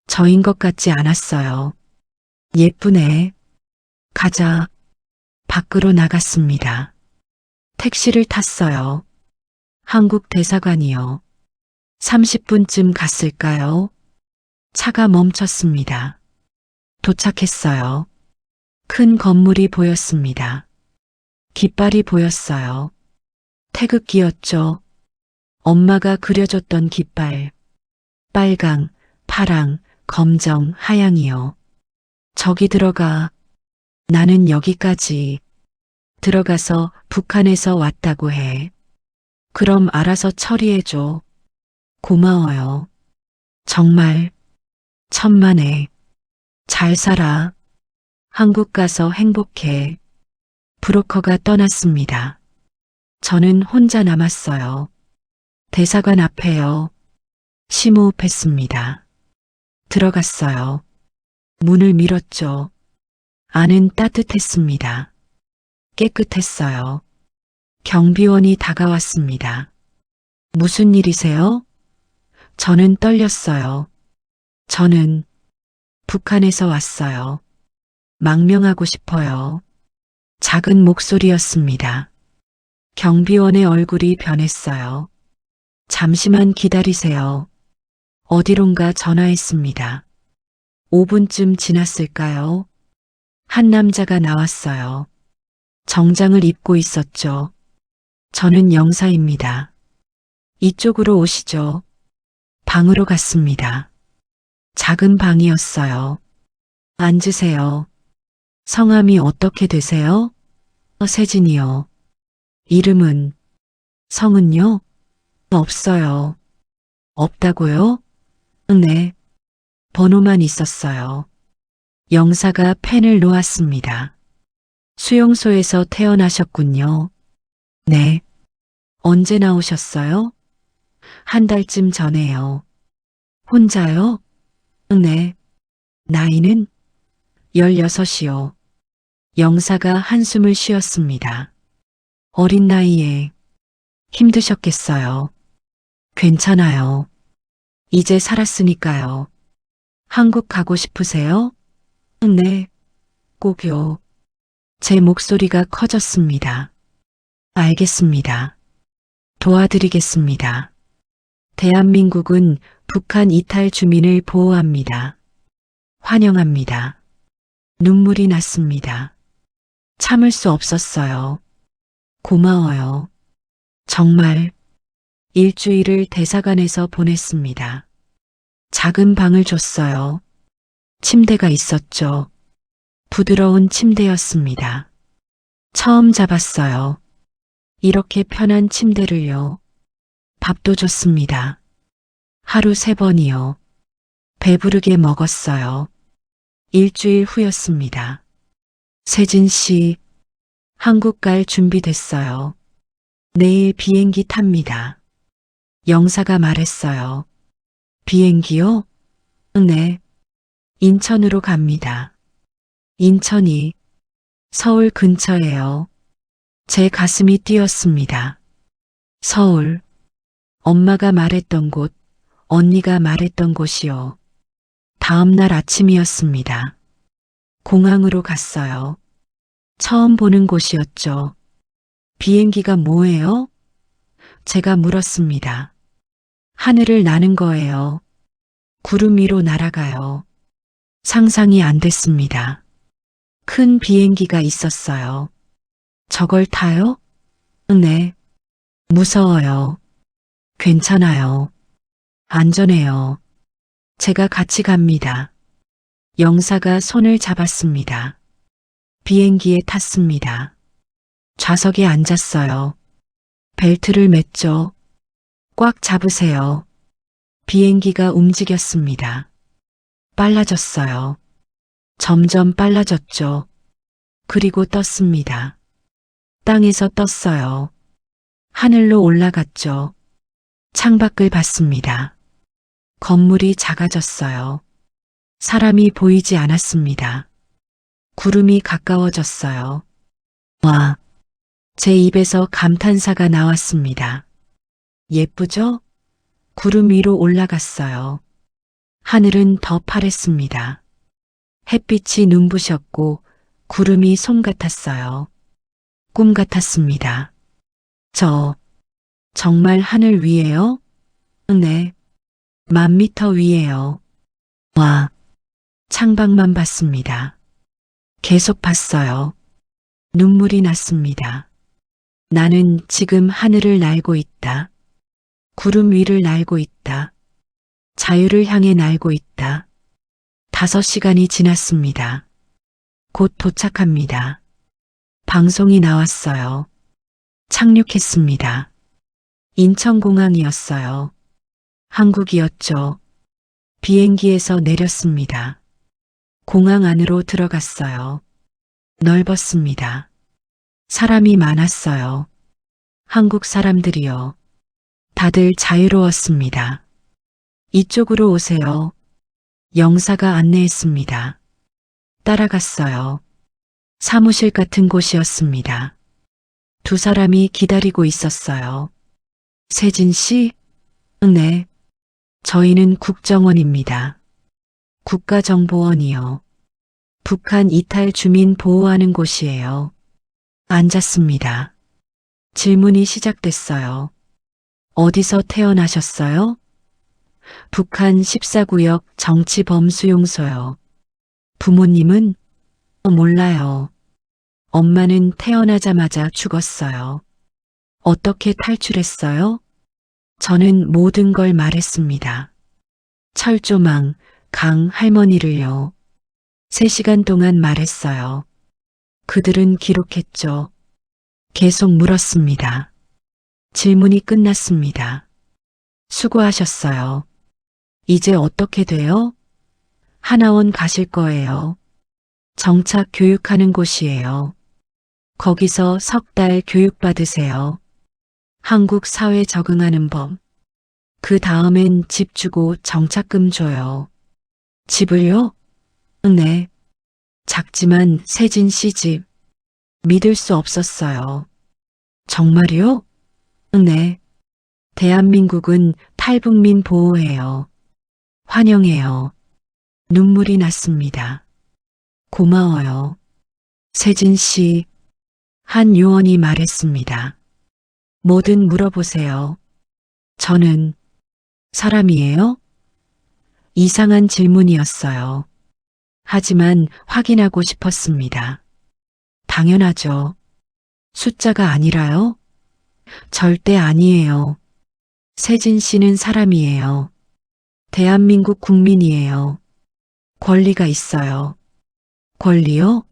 S1: 저인 것 같지 않았어요. 예쁘네. 가자. 밖으로 나갔습니다. 택시를 탔어요. 한국 대사관이요. 30분쯤 갔을까요? 차가 멈췄습니다. 도착했어요. 큰 건물이 보였습니다. 깃발이 보였어요. 태극기였죠. 엄마가 그려줬던 깃발. 빨강, 파랑, 검정, 하양이요. 저기 들어가. 나는 여기까지. 들어가서 북한에서 왔다고 해. 그럼 알아서 처리해줘. 고마워요. 정말. 천만에. 잘 살아. 한국 가서 행복해. 브로커가 떠났습니다. 저는 혼자 남았어요. 대사관 앞에요. 심호흡했습니다. 들어갔어요. 문을 밀었죠. 안은 따뜻했습니다. 깨끗했어요. 경비원이 다가왔습니다. 무슨 일이세요? 저는 떨렸어요. 저는 북한에서 왔어요. 망명하고 싶어요. 작은 목소리였습니다. 경비원의 얼굴이 변했어요. 잠시만 기다리세요. 어디론가 전화했습니다. 5분쯤 지났을까요? 한 남자가 나왔어요. 정장을 입고 있었죠. 저는 영사입니다. 이쪽으로 오시죠. 방으로 갔습니다. 작은 방이었어요. 앉으세요. 성함이 어떻게 되세요? 세진이요. 이름은? 성은요? 없어요. 없다고요? 네. 번호만 있었어요. 영사가 펜을 놓았습니다. 수용소에서 태어나셨군요. 네. 언제 나오셨어요? 한 달쯤 전에요. 혼자요? 네. 나이는? 16이요. 영사가 한숨을 쉬었습니다. 어린 나이에 힘드셨겠어요. 괜찮아요. 이제 살았으니까요. 한국 가고 싶으세요? 네. 꼭요. 제 목소리가 커졌습니다. 알겠습니다. 도와드리겠습니다. 대한민국은 북한 이탈 주민을 보호합니다. 환영합니다. 눈물이 났습니다. 참을 수 없었어요. 고마워요. 정말 일주일을 대사관에서 보냈습니다. 작은 방을 줬어요. 침대가 있었죠. 부드러운 침대였습니다. 처음 잡았어요. 이렇게 편한 침대를요. 밥도 줬습니다. 하루 3번이요. 배부르게 먹었어요. 일주일 후였습니다. 세진 씨, 한국 갈 준비됐어요. 내일 비행기 탑니다. 영사가 말했어요. 비행기요? 네. 인천으로 갑니다. 인천이 서울 근처예요. 제 가슴이 뛰었습니다. 서울. 엄마가 말했던 곳, 언니가 말했던 곳이요. 다음 날 아침이었습니다. 공항으로 갔어요. 처음 보는 곳이었죠. 비행기가 뭐예요? 제가 물었습니다. 하늘을 나는 거예요. 구름 위로 날아가요. 상상이 안 됐습니다. 큰 비행기가 있었어요. 저걸 타요? 네. 무서워요. 괜찮아요. 안전해요. 제가 같이 갑니다. 영사가 손을 잡았습니다. 비행기에 탔습니다. 좌석에 앉았어요. 벨트를 맸죠. 꽉 잡으세요. 비행기가 움직였습니다. 빨라졌어요. 점점 빨라졌죠. 그리고 떴습니다. 땅에서 떴어요. 하늘로 올라갔죠. 창밖을 봤습니다. 건물이 작아졌어요. 사람이 보이지 않았습니다. 구름이 가까워졌어요. 와, 제 입에서 감탄사가 나왔습니다. 예쁘죠? 구름 위로 올라갔어요. 하늘은 더 파랬습니다. 햇빛이 눈부셨고 구름이 솜 같았어요. 꿈 같았습니다. 저, 정말 하늘 위에요? 네. 10,000m 위에요. 와, 창밖만 봤습니다. 계속 봤어요. 눈물이 났습니다. 나는 지금 하늘을 날고 있다. 구름 위를 날고 있다. 자유를 향해 날고 있다. 5시간이 지났습니다. 곧 도착합니다. 방송이 나왔어요. 착륙했습니다. 인천공항이었어요. 한국이었죠. 비행기에서 내렸습니다. 공항 안으로 들어갔어요. 넓었습니다. 사람이 많았어요. 한국 사람들이요. 다들 자유로웠습니다. 이쪽으로 오세요. 영사가 안내했습니다. 따라갔어요. 사무실 같은 곳이었습니다. 2사람이 기다리고 있었어요. 세진 씨? 네. 저희는 국정원입니다. 국가정보원이요. 북한 이탈 주민 보호하는 곳이에요. 앉았습니다. 질문이 시작됐어요. 어디서 태어나셨어요? 북한 14구역 정치범수용소요. 부모님은? 몰라요. 엄마는 태어나자마자 죽었어요. 어떻게 탈출했어요? 저는 모든 걸 말했습니다. 철조망, 강 할머니를요. 3시간 동안 말했어요. 그들은 기록했죠. 계속 물었습니다. 질문이 끝났습니다. 수고하셨어요. 이제 어떻게 돼요? 하나원 가실 거예요. 정착 교육하는 곳이에요. 거기서 3달 교육받으세요. 한국 사회 적응하는 법. 그 다음엔 집 주고 정착금 줘요. 집을요? 네. 작지만 세진 씨 집. 믿을 수 없었어요. 정말요? 네. 대한민국은 탈북민 보호해요. 환영해요. 눈물이 났습니다. 고마워요. 세진 씨, 한 요원이 말했습니다. 뭐든 물어보세요. 저는 사람이에요? 이상한 질문이었어요. 하지만 확인하고 싶었습니다. 당연하죠. 숫자가 아니라요? 절대 아니에요. 세진 씨는 사람이에요. 대한민국 국민이에요. 권리가 있어요. 권리요?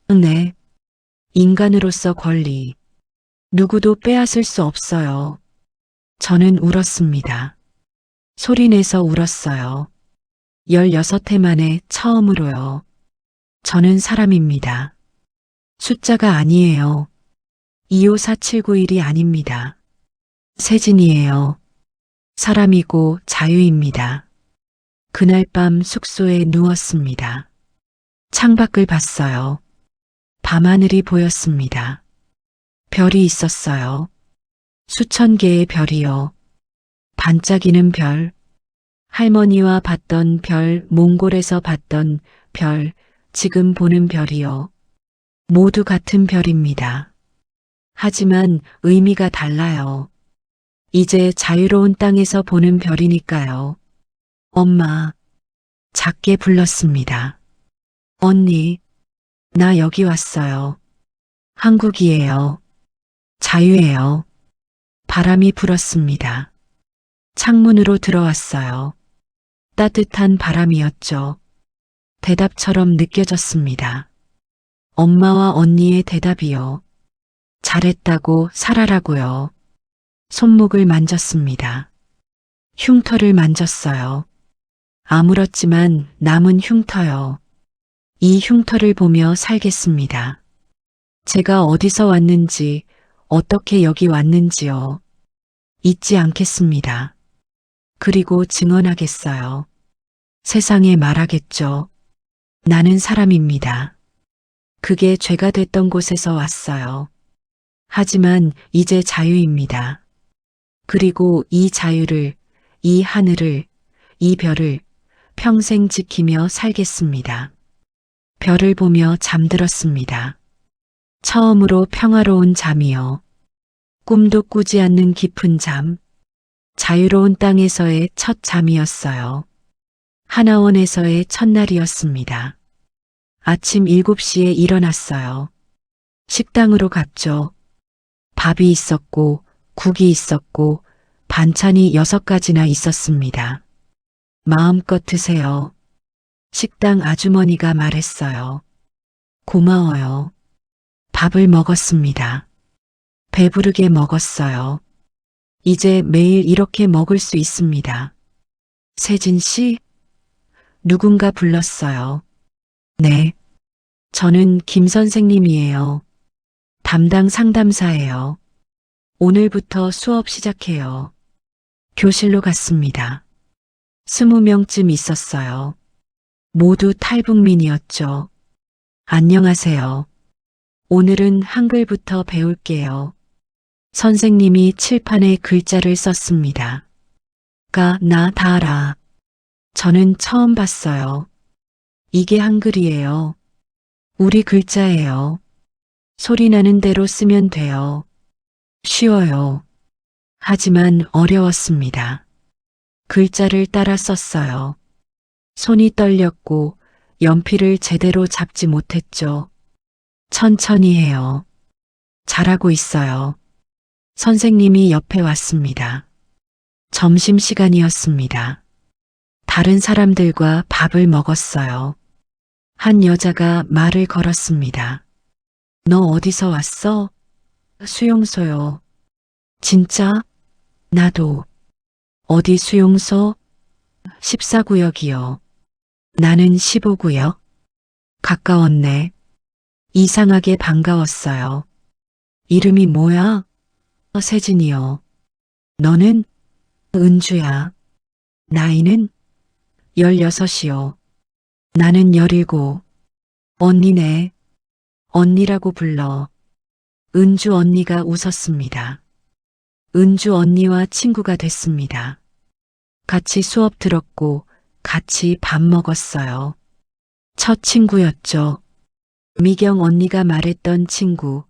S1: 네. 인간으로서 권리. 누구도 빼앗을 수 없어요. 저는 울었습니다. 소리내서 울었어요. 16해 만에 처음으로요. 저는 사람입니다. 숫자가 아니에요. 254791이 아닙니다. 세진이에요. 사람이고 자유입니다. 그날 밤 숙소에 누웠습니다. 창밖을 봤어요. 밤하늘이 보였습니다. 별이 있었어요. 수천 개의 별이요. 반짝이는 별. 할머니와 봤던 별, 몽골에서 봤던 별, 지금 보는 별이요. 모두 같은 별입니다. 하지만 의미가 달라요. 이제 자유로운 땅에서 보는 별이니까요. 엄마, 작게 불렀습니다. 언니, 나 여기 왔어요. 한국이에요. 자유예요. 바람이 불었습니다. 창문으로 들어왔어요. 따뜻한 바람이었죠. 대답처럼 느껴졌습니다. 엄마와 언니의 대답이요. 잘했다고 살아라고요. 손목을 만졌습니다. 흉터를 만졌어요. 아물었지만 남은 흉터요. 이 흉터를 보며 살겠습니다. 제가 어디서 왔는지, 어떻게 여기 왔는지요. 잊지 않겠습니다. 그리고 증언하겠어요. 세상에 말하겠죠. 나는 사람입니다. 그게 죄가 됐던 곳에서 왔어요. 하지만 이제 자유입니다. 그리고 이 자유를, 이 하늘을, 이 별을 평생 지키며 살겠습니다. 별을 보며 잠들었습니다. 처음으로 평화로운 잠이요. 꿈도 꾸지 않는 깊은 잠. 자유로운 땅에서의 첫 잠이었어요. 하나원에서의 첫날이었습니다. 아침 7시에 일어났어요. 식당으로 갔죠. 밥이 있었고, 국이 있었고, 반찬이 6가지나 있었습니다. 마음껏 드세요. 식당 아주머니가 말했어요. 고마워요. 밥을 먹었습니다. 배부르게 먹었어요. 이제 매일 이렇게 먹을 수 있습니다. 세진 씨? 누군가 불렀어요. 네. 저는 김 선생님이에요. 담당 상담사예요. 오늘부터 수업 시작해요. 교실로 갔습니다. 20명쯤 있었어요. 모두 탈북민이었죠. 안녕하세요. 오늘은 한글부터 배울게요. 선생님이 칠판에 글자를 썼습니다. 가, 나, 다라. 저는 처음 봤어요. 이게 한글이에요. 우리 글자예요. 소리 나는 대로 쓰면 돼요. 쉬워요. 하지만 어려웠습니다. 글자를 따라 썼어요. 손이 떨렸고 연필을 제대로 잡지 못했죠. 천천히 해요. 잘하고 있어요. 선생님이 옆에 왔습니다. 점심시간이었습니다. 다른 사람들과 밥을 먹었어요. 한 여자가 말을 걸었습니다. 너 어디서 왔어? 수용소요. 진짜? 나도. 어디 수용소? 14구역이요. 나는 15구역. 가까웠네. 이상하게 반가웠어요. 이름이 뭐야? 세진이요. 너는? 은주야. 나이는? 16이요. 나는 17. 언니네. 언니라고 불러. 은주 언니가 웃었습니다. 은주 언니와 친구가 됐습니다. 같이 수업 들었고 같이 밥 먹었어요. 첫 친구였죠. 미경 언니가 말했던 친구,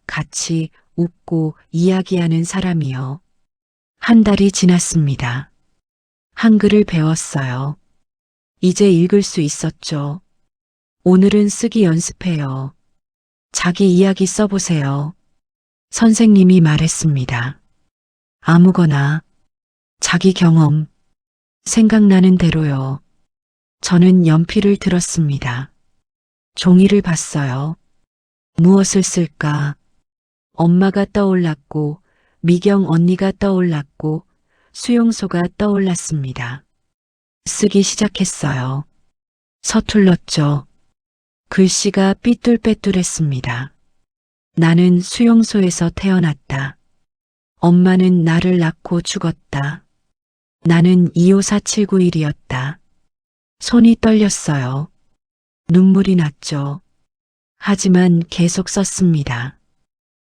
S1: 같이 웃고 이야기하는 사람이요. 한 달이 지났습니다. 한글을 배웠어요. 이제 읽을 수 있었죠. 오늘은 쓰기 연습해요. 자기 이야기 써보세요. 선생님이 말했습니다. 아무거나, 자기 경험, 생각나는 대로요. 저는 연필을 들었습니다. 종이를 봤어요. 무엇을 쓸까? 엄마가 떠올랐고, 미경 언니가 떠올랐고, 수용소가 떠올랐습니다. 쓰기 시작했어요. 서툴렀죠. 글씨가 삐뚤빼뚤했습니다. 나는 수용소에서 태어났다. 엄마는 나를 낳고 죽었다. 나는 25479일이었다. 손이 떨렸어요. 눈물이 났죠. 하지만 계속 썼습니다.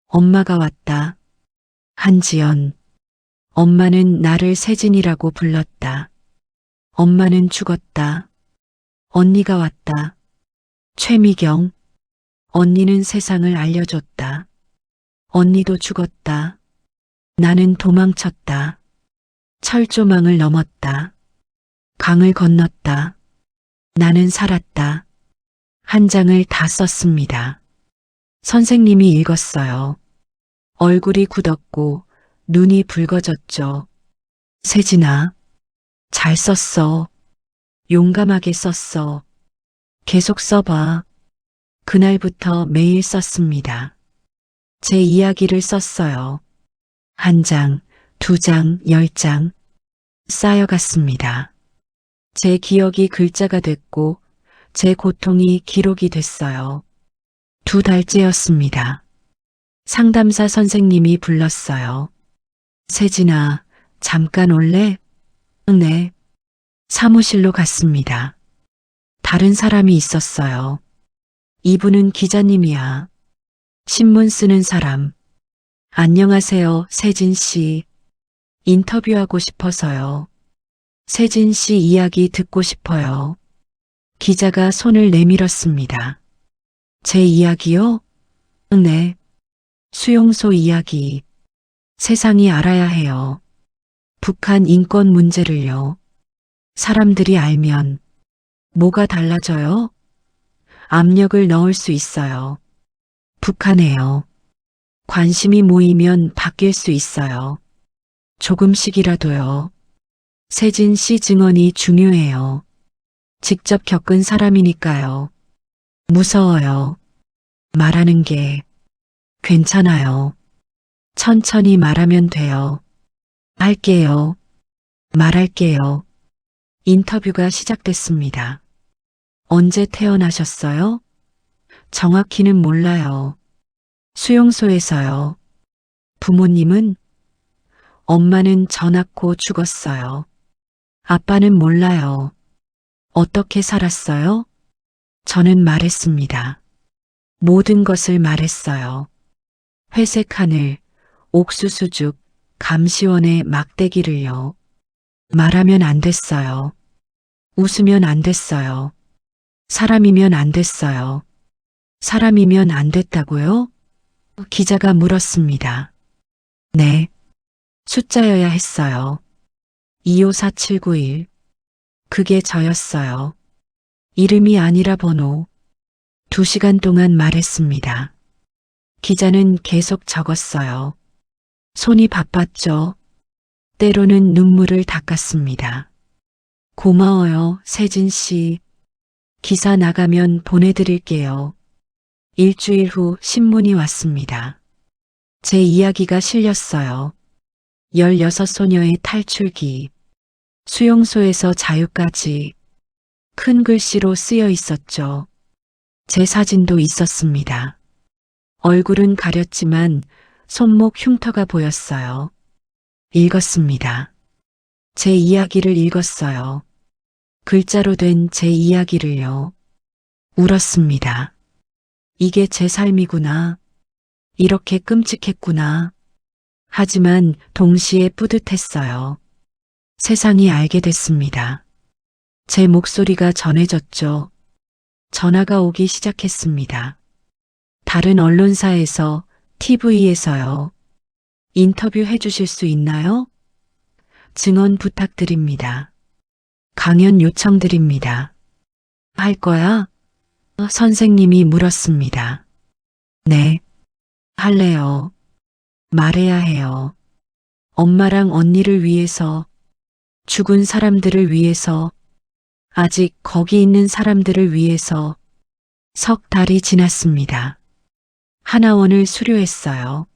S1: 엄마가 왔다. 한지연. 엄마는 나를 세진이라고 불렀다. 엄마는 죽었다. 언니가 왔다. 최미경. 언니는 세상을 알려줬다. 언니도 죽었다. 나는 도망쳤다. 철조망을 넘었다. 강을 건넜다. 나는 살았다. 한 장을 다 썼습니다. 선생님이 읽었어요. 얼굴이 굳었고 눈이 붉어졌죠. 세진아, 잘 썼어. 용감하게 썼어. 계속 써봐. 그날부터 매일 썼습니다. 제 이야기를 썼어요. 1장, 2장, 10장 쌓여갔습니다. 제 기억이 글자가 됐고 제 고통이 기록이 됐어요. 2달째였습니다. 상담사 선생님이 불렀어요. 세진아, 잠깐 올래? 네. 사무실로 갔습니다. 다른 사람이 있었어요. 이분은 기자님이야. 신문 쓰는 사람. 안녕하세요, 세진 씨. 인터뷰하고 싶어서요. 세진 씨 이야기 듣고 싶어요. 기자가 손을 내밀었습니다. 제 이야기요? 네. 수용소 이야기. 세상이 알아야 해요. 북한 인권 문제를요. 사람들이 알면 뭐가 달라져요? 압력을 넣을 수 있어요. 북한에요. 관심이 모이면 바뀔 수 있어요. 조금씩이라도요. 세진 씨 증언이 중요해요. 직접 겪은 사람이니까요. 무서워요. 말하는 게 괜찮아요. 천천히 말하면 돼요. 할게요. 말할게요. 인터뷰가 시작됐습니다. 언제 태어나셨어요? 정확히는 몰라요. 수용소에서요. 부모님은? 엄마는 저 낳고 죽었어요. 아빠는 몰라요. 어떻게 살았어요? 저는 말했습니다. 모든 것을 말했어요. 회색 하늘, 옥수수죽, 감시원의 막대기를요. 말하면 안 됐어요. 웃으면 안 됐어요. 사람이면 안 됐어요. 사람이면 안 됐다고요? 기자가 물었습니다. 네. 숫자여야 했어요. 254791. 그게 저였어요. 이름이 아니라 번호. 2시간 동안 말했습니다. 기자는 계속 적었어요. 손이 바빴죠. 때로는 눈물을 닦았습니다. 고마워요, 세진 씨. 기사 나가면 보내드릴게요. 일주일 후 신문이 왔습니다. 제 이야기가 실렸어요. 16소녀의 탈출기. 수용소에서 자유까지. 큰 글씨로 쓰여 있었죠. 제 사진도 있었습니다. 얼굴은 가렸지만 손목 흉터가 보였어요. 읽었습니다. 제 이야기를 읽었어요. 글자로 된 제 이야기를요. 울었습니다. 이게 제 삶이구나. 이렇게 끔찍했구나. 하지만 동시에 뿌듯했어요. 세상이 알게 됐습니다. 제 목소리가 전해졌죠. 전화가 오기 시작했습니다. 다른 언론사에서, TV에서요. 인터뷰 해주실 수 있나요? 증언 부탁드립니다. 강연 요청드립니다. 할 거야? 선생님이 물었습니다. 네. 할래요. 말해야 해요. 엄마랑 언니를 위해서, 죽은 사람들을 위해서, 아직 거기 있는 사람들을 위해서. 석 달이 지났습니다. 하나원을 수료했어요.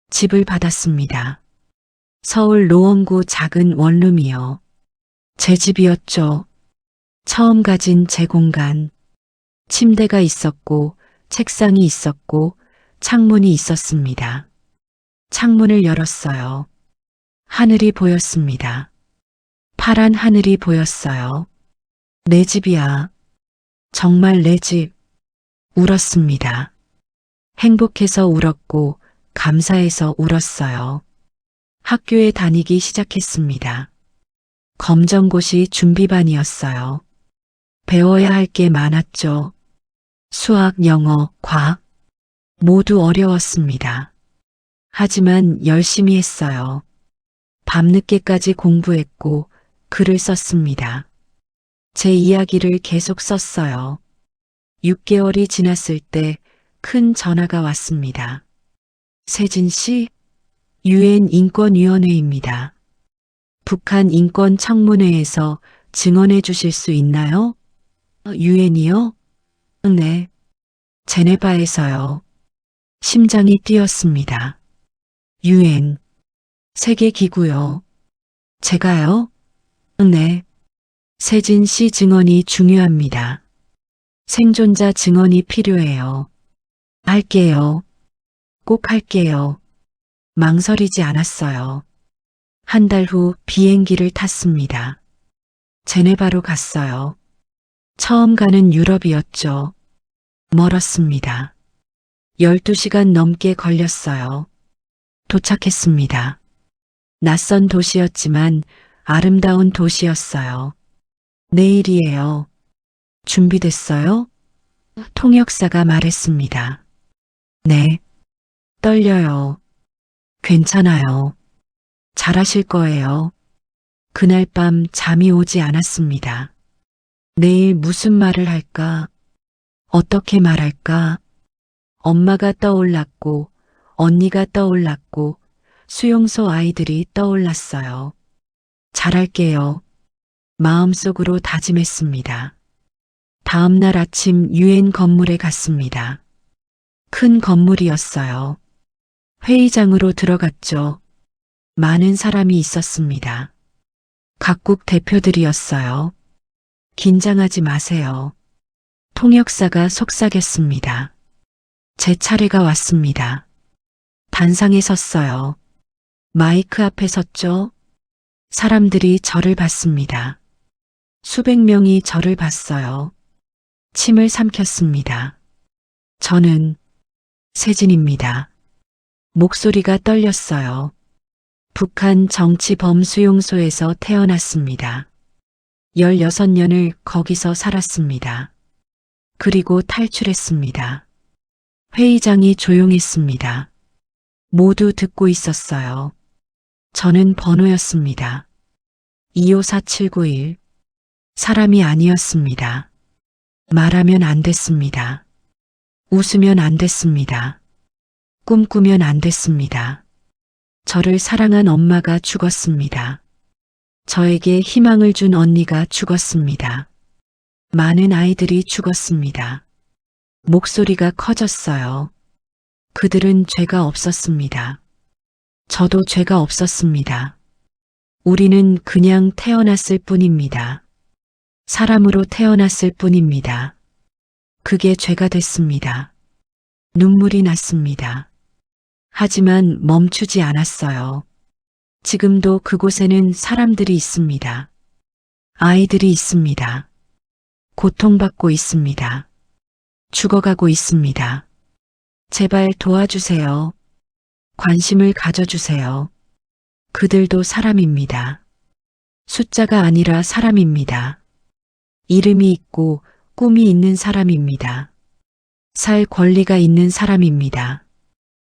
S1: 집을 받았습니다. 서울 노원구 작은 원룸이요. 제 집이었죠. 처음 가진 제 공간. 침대가 있었고, 책상이 있었고, 창문이 있었습니다. 창문을 열었어요. 하늘이 보였습니다. 파란 하늘이 보였어요. 내 집이야. 정말 내 집. 울었습니다. 행복해서 울었고, 감사해서 울었어요. 학교에 다니기 시작했습니다. 검정고시 준비반이었어요. 배워야 할 게 많았죠. 수학, 영어, 과학. 모두 어려웠습니다. 하지만 열심히 했어요. 밤늦게까지 공부했고 글을 썼습니다. 제 이야기를 계속 썼어요. 6개월이 지났을 때 큰 전화가 왔습니다. 세진 씨, UN 인권위원회입니다. 북한 인권청문회에서 증언해 주실 수 있나요? UN이요? 네. 제네바에서요. 심장이 뛰었습니다. UN. 세계기구요. 제가요? 네. 세진 씨 증언이 중요합니다. 생존자 증언이 필요해요. 할게요. 꼭 할게요. 망설이지 않았어요. 한 달 후 비행기를 탔습니다. 제네바로 갔어요. 처음 가는 유럽이었죠. 멀었습니다. 12시간 넘게 걸렸어요. 도착했습니다. 낯선 도시였지만 아름다운 도시였어요. 내일이에요. 준비됐어요? 통역사가 말했습니다. 네. 떨려요. 괜찮아요. 잘하실 거예요. 그날 밤 잠이 오지 않았습니다. 내일 무슨 말을 할까? 어떻게 말할까? 엄마가 떠올랐고, 언니가 떠올랐고, 수용소 아이들이 떠올랐어요. 잘할게요. 마음속으로 다짐했습니다. 다음 날 아침 유엔 건물에 갔습니다. 큰 건물이었어요. 회의장으로 들어갔죠. 많은 사람이 있었습니다. 각국 대표들이었어요. 긴장하지 마세요. 통역사가 속삭였습니다. 제 차례가 왔습니다. 단상에 섰어요. 마이크 앞에 섰죠. 사람들이 저를 봤습니다. 수백 명이 저를 봤어요. 침을 삼켰습니다. 저는 세진입니다. 목소리가 떨렸어요. 북한 정치범수용소에서 태어났습니다. 16년을 거기서 살았습니다. 그리고 탈출했습니다. 회의장이 조용했습니다. 모두 듣고 있었어요. 저는 번호였습니다. 254791. 사람이 아니었습니다. 말하면 안 됐습니다. 웃으면 안 됐습니다. 꿈꾸면 안 됐습니다. 저를 사랑한 엄마가 죽었습니다. 저에게 희망을 준 언니가 죽었습니다. 많은 아이들이 죽었습니다. 목소리가 커졌어요. 그들은 죄가 없었습니다. 저도 죄가 없었습니다. 우리는 그냥 태어났을 뿐입니다. 사람으로 태어났을 뿐입니다. 그게 죄가 됐습니다. 눈물이 났습니다. 하지만 멈추지 않았어요. 지금도 그곳에는 사람들이 있습니다. 아이들이 있습니다. 고통받고 있습니다. 죽어가고 있습니다. 제발 도와주세요. 관심을 가져주세요. 그들도 사람입니다. 숫자가 아니라 사람입니다. 이름이 있고 꿈이 있는 사람입니다. 살 권리가 있는 사람입니다.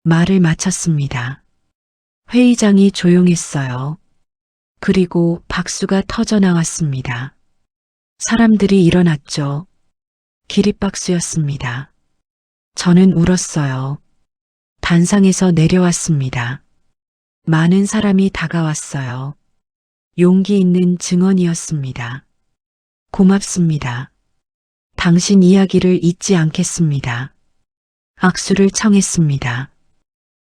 S1: 말을 마쳤습니다. 회의장이 조용했어요. 그리고 박수가 터져 나왔습니다. 사람들이 일어났죠. 기립박수였습니다. 저는 울었어요. 단상에서 내려왔습니다. 많은 사람이 다가왔어요. 용기 있는 증언이었습니다. 고맙습니다. 당신 이야기를 잊지 않겠습니다. 악수를 청했습니다.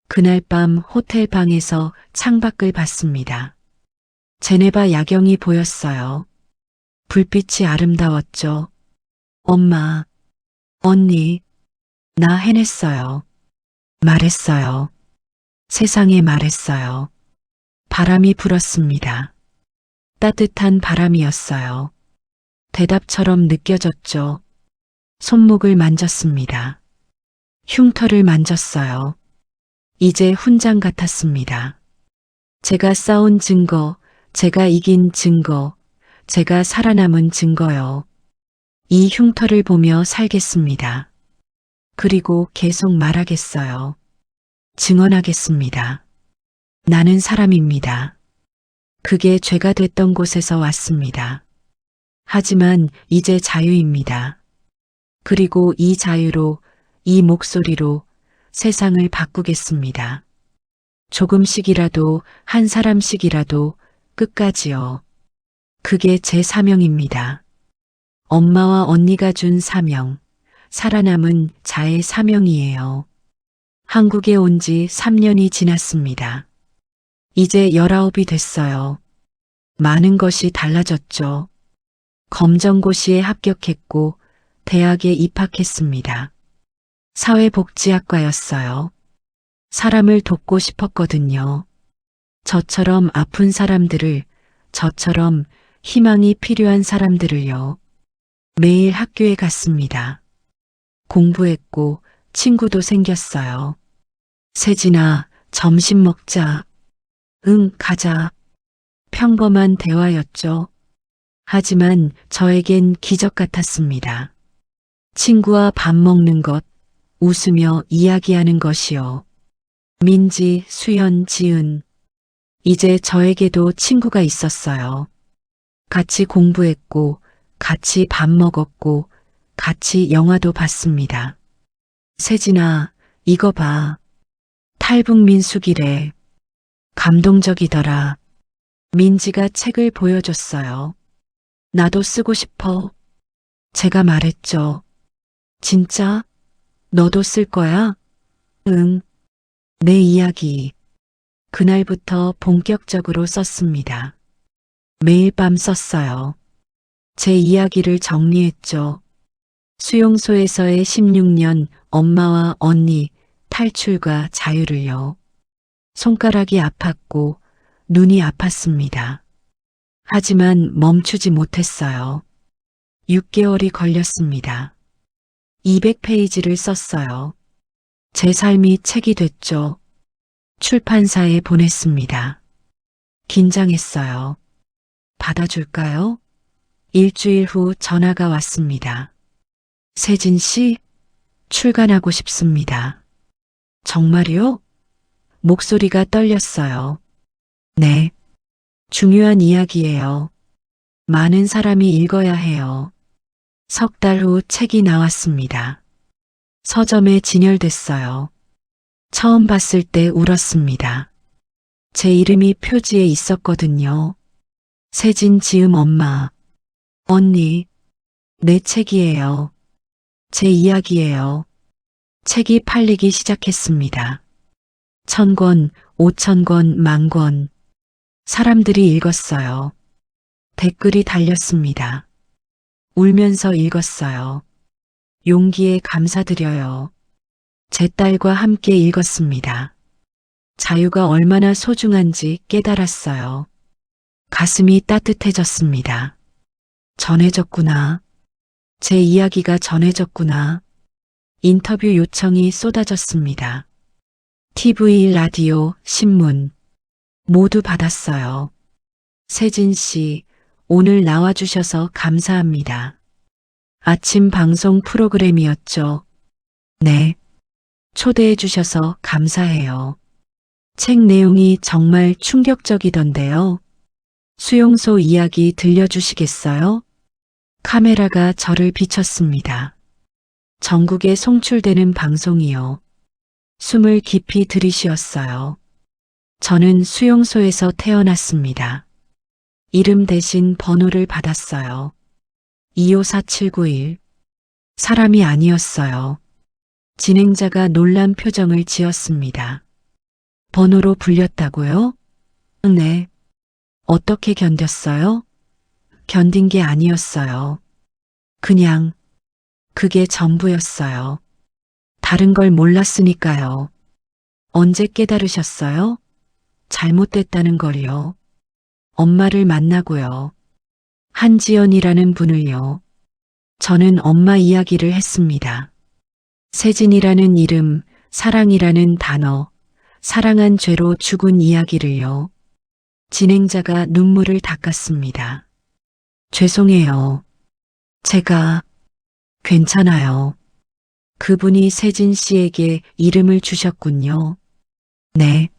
S1: 그날 밤 호텔 방에서 창밖을 봤습니다. 제네바 야경이 보였어요. 불빛이 아름다웠죠. 엄마, 언니, 나 해냈어요. 말했어요. 세상에 말했어요. 바람이 불었습니다. 따뜻한 바람이었어요. 대답처럼 느껴졌죠. 손목을 만졌습니다. 흉터를 만졌어요. 이제 훈장 같았습니다. 제가 싸운 증거, 제가 이긴 증거, 제가 살아남은 증거요. 이 흉터를 보며 살겠습니다. 그리고 계속 말하겠어요. 증언하겠습니다. 나는 사람입니다. 그게 죄가 됐던 곳에서 왔습니다. 하지만 이제 자유입니다. 그리고 이 자유로, 이 목소리로 세상을 바꾸겠습니다. 조금씩이라도, 한 사람씩이라도 끝까지요. 그게 제 사명입니다. 엄마와 언니가 준 사명, 살아남은 자의 사명이에요. 한국에 온 지 3년이 지났습니다. 이제 19이 됐어요. 많은 것이 달라졌죠. 검정고시에 합격했고 대학에 입학했습니다. 사회복지학과였어요. 사람을 돕고 싶었거든요. 저처럼 아픈 사람들을, 저처럼 희망이 필요한 사람들을요. 매일 학교에 갔습니다. 공부했고 친구도 생겼어요. 세진아, 점심 먹자. 응, 가자. 평범한 대화였죠. 하지만 저에겐 기적 같았습니다. 친구와 밥 먹는 것, 웃으며 이야기하는 것이요. 민지, 수연, 지은. 이제 저에게도 친구가 있었어요. 같이 공부했고, 같이 밥 먹었고, 같이 영화도 봤습니다. 세진아, 이거 봐. 탈북민수기래. 감동적이더라. 민지가 책을 보여줬어요. 나도 쓰고 싶어. 제가 말했죠. 진짜? 너도 쓸 거야? 응. 내 이야기. 그날부터 본격적으로 썼습니다. 매일 밤 썼어요. 제 이야기를 정리했죠. 수용소에서의 16년 엄마와 언니 탈출과 자유를요. 손가락이 아팠고 눈이 아팠습니다. 하지만 멈추지 못했어요. 6개월이 걸렸습니다. 200페이지를 썼어요. 제 삶이 책이 됐죠. 출판사에 보냈습니다. 긴장했어요. 받아줄까요? 일주일 후 전화가 왔습니다. 세진 씨, 출간하고 싶습니다. 정말요? 목소리가 떨렸어요. 네. 중요한 이야기예요. 많은 사람이 읽어야 해요. 석 달 후 책이 나왔습니다. 서점에 진열됐어요. 처음 봤을 때 울었습니다. 제 이름이 표지에 있었거든요. 세진 지음 엄마. 언니. 내 책이에요. 제 이야기예요. 책이 팔리기 시작했습니다. 1000권, 5000권, 10,000권. 사람들이 읽었어요. 댓글이 달렸습니다. 울면서 읽었어요. 용기에 감사드려요. 제 딸과 함께 읽었습니다. 자유가 얼마나 소중한지 깨달았어요. 가슴이 따뜻해졌습니다. 전해졌구나. 제 이야기가 전해졌구나. 인터뷰 요청이 쏟아졌습니다. TV, 라디오, 신문 모두 받았어요. 세진 씨, 오늘 나와주셔서 감사합니다. 아침 방송 프로그램이었죠. 네. 초대해 주셔서 감사해요. 책 내용이 정말 충격적이던데요. 수용소 이야기 들려주시겠어요? 카메라가 저를 비췄습니다. 전국에 송출되는 방송이요. 숨을 깊이 들이쉬었어요. 저는 수용소에서 태어났습니다. 이름 대신 번호를 받았어요. 254791. 사람이 아니었어요. 진행자가 놀란 표정을 지었습니다. 번호로 불렸다고요? 네. 어떻게 견뎠어요? 견딘 게 아니었어요. 그냥 그게 전부였어요. 다른 걸 몰랐으니까요. 언제 깨달으셨어요? 잘못됐다는 걸요. 엄마를 만나고요. 한지연이라는 분을요. 저는 엄마 이야기를 했습니다. 세진이라는 이름, 사랑이라는 단어, 사랑한 죄로 죽은 이야기를요. 진행자가 눈물을 닦았습니다. 죄송해요. 제가 괜찮아요. 그분이 세진 씨에게 이름을 주셨군요. 네.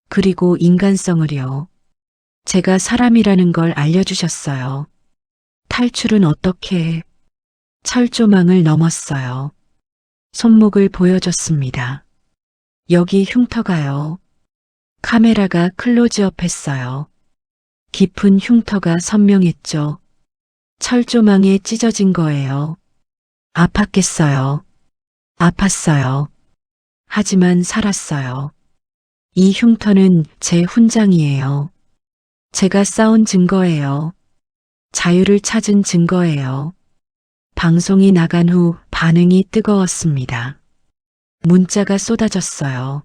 S1: 그리고 인간성을요. 제가 사람이라는 걸 알려주셨어요. 탈출은 어떻게 철조망을 넘었어요. 손목을 보여줬습니다. 여기 흉터가요. 카메라가 클로즈업 했어요. 깊은 흉터가 선명했죠. 철조망에 찢어진 거예요. 아팠겠어요. 아팠어요. 하지만 살았어요. 이 흉터는 제 훈장이에요. 제가 쌓은 증거예요. 자유를 찾은 증거예요. 방송이 나간 후 반응이 뜨거웠습니다. 문자가 쏟아졌어요.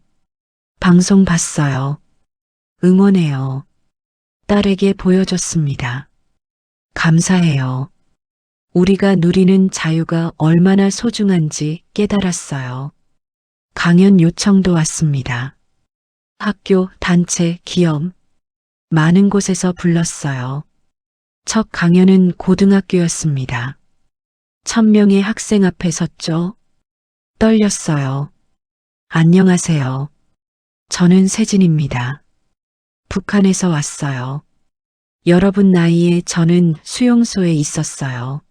S1: 방송 봤어요. 응원해요. 딸에게 보여줬습니다. 감사해요. 우리가 누리는 자유가 얼마나 소중한지 깨달았어요. 강연 요청도 왔습니다. 학교, 단체, 기업, 많은 곳에서 불렀어요. 첫 강연은 고등학교였습니다. 1000명의 학생 앞에 섰죠. 떨렸어요. 안녕하세요. 저는 세진입니다. 북한에서 왔어요. 여러분 나이에 저는 수용소에 있었어요.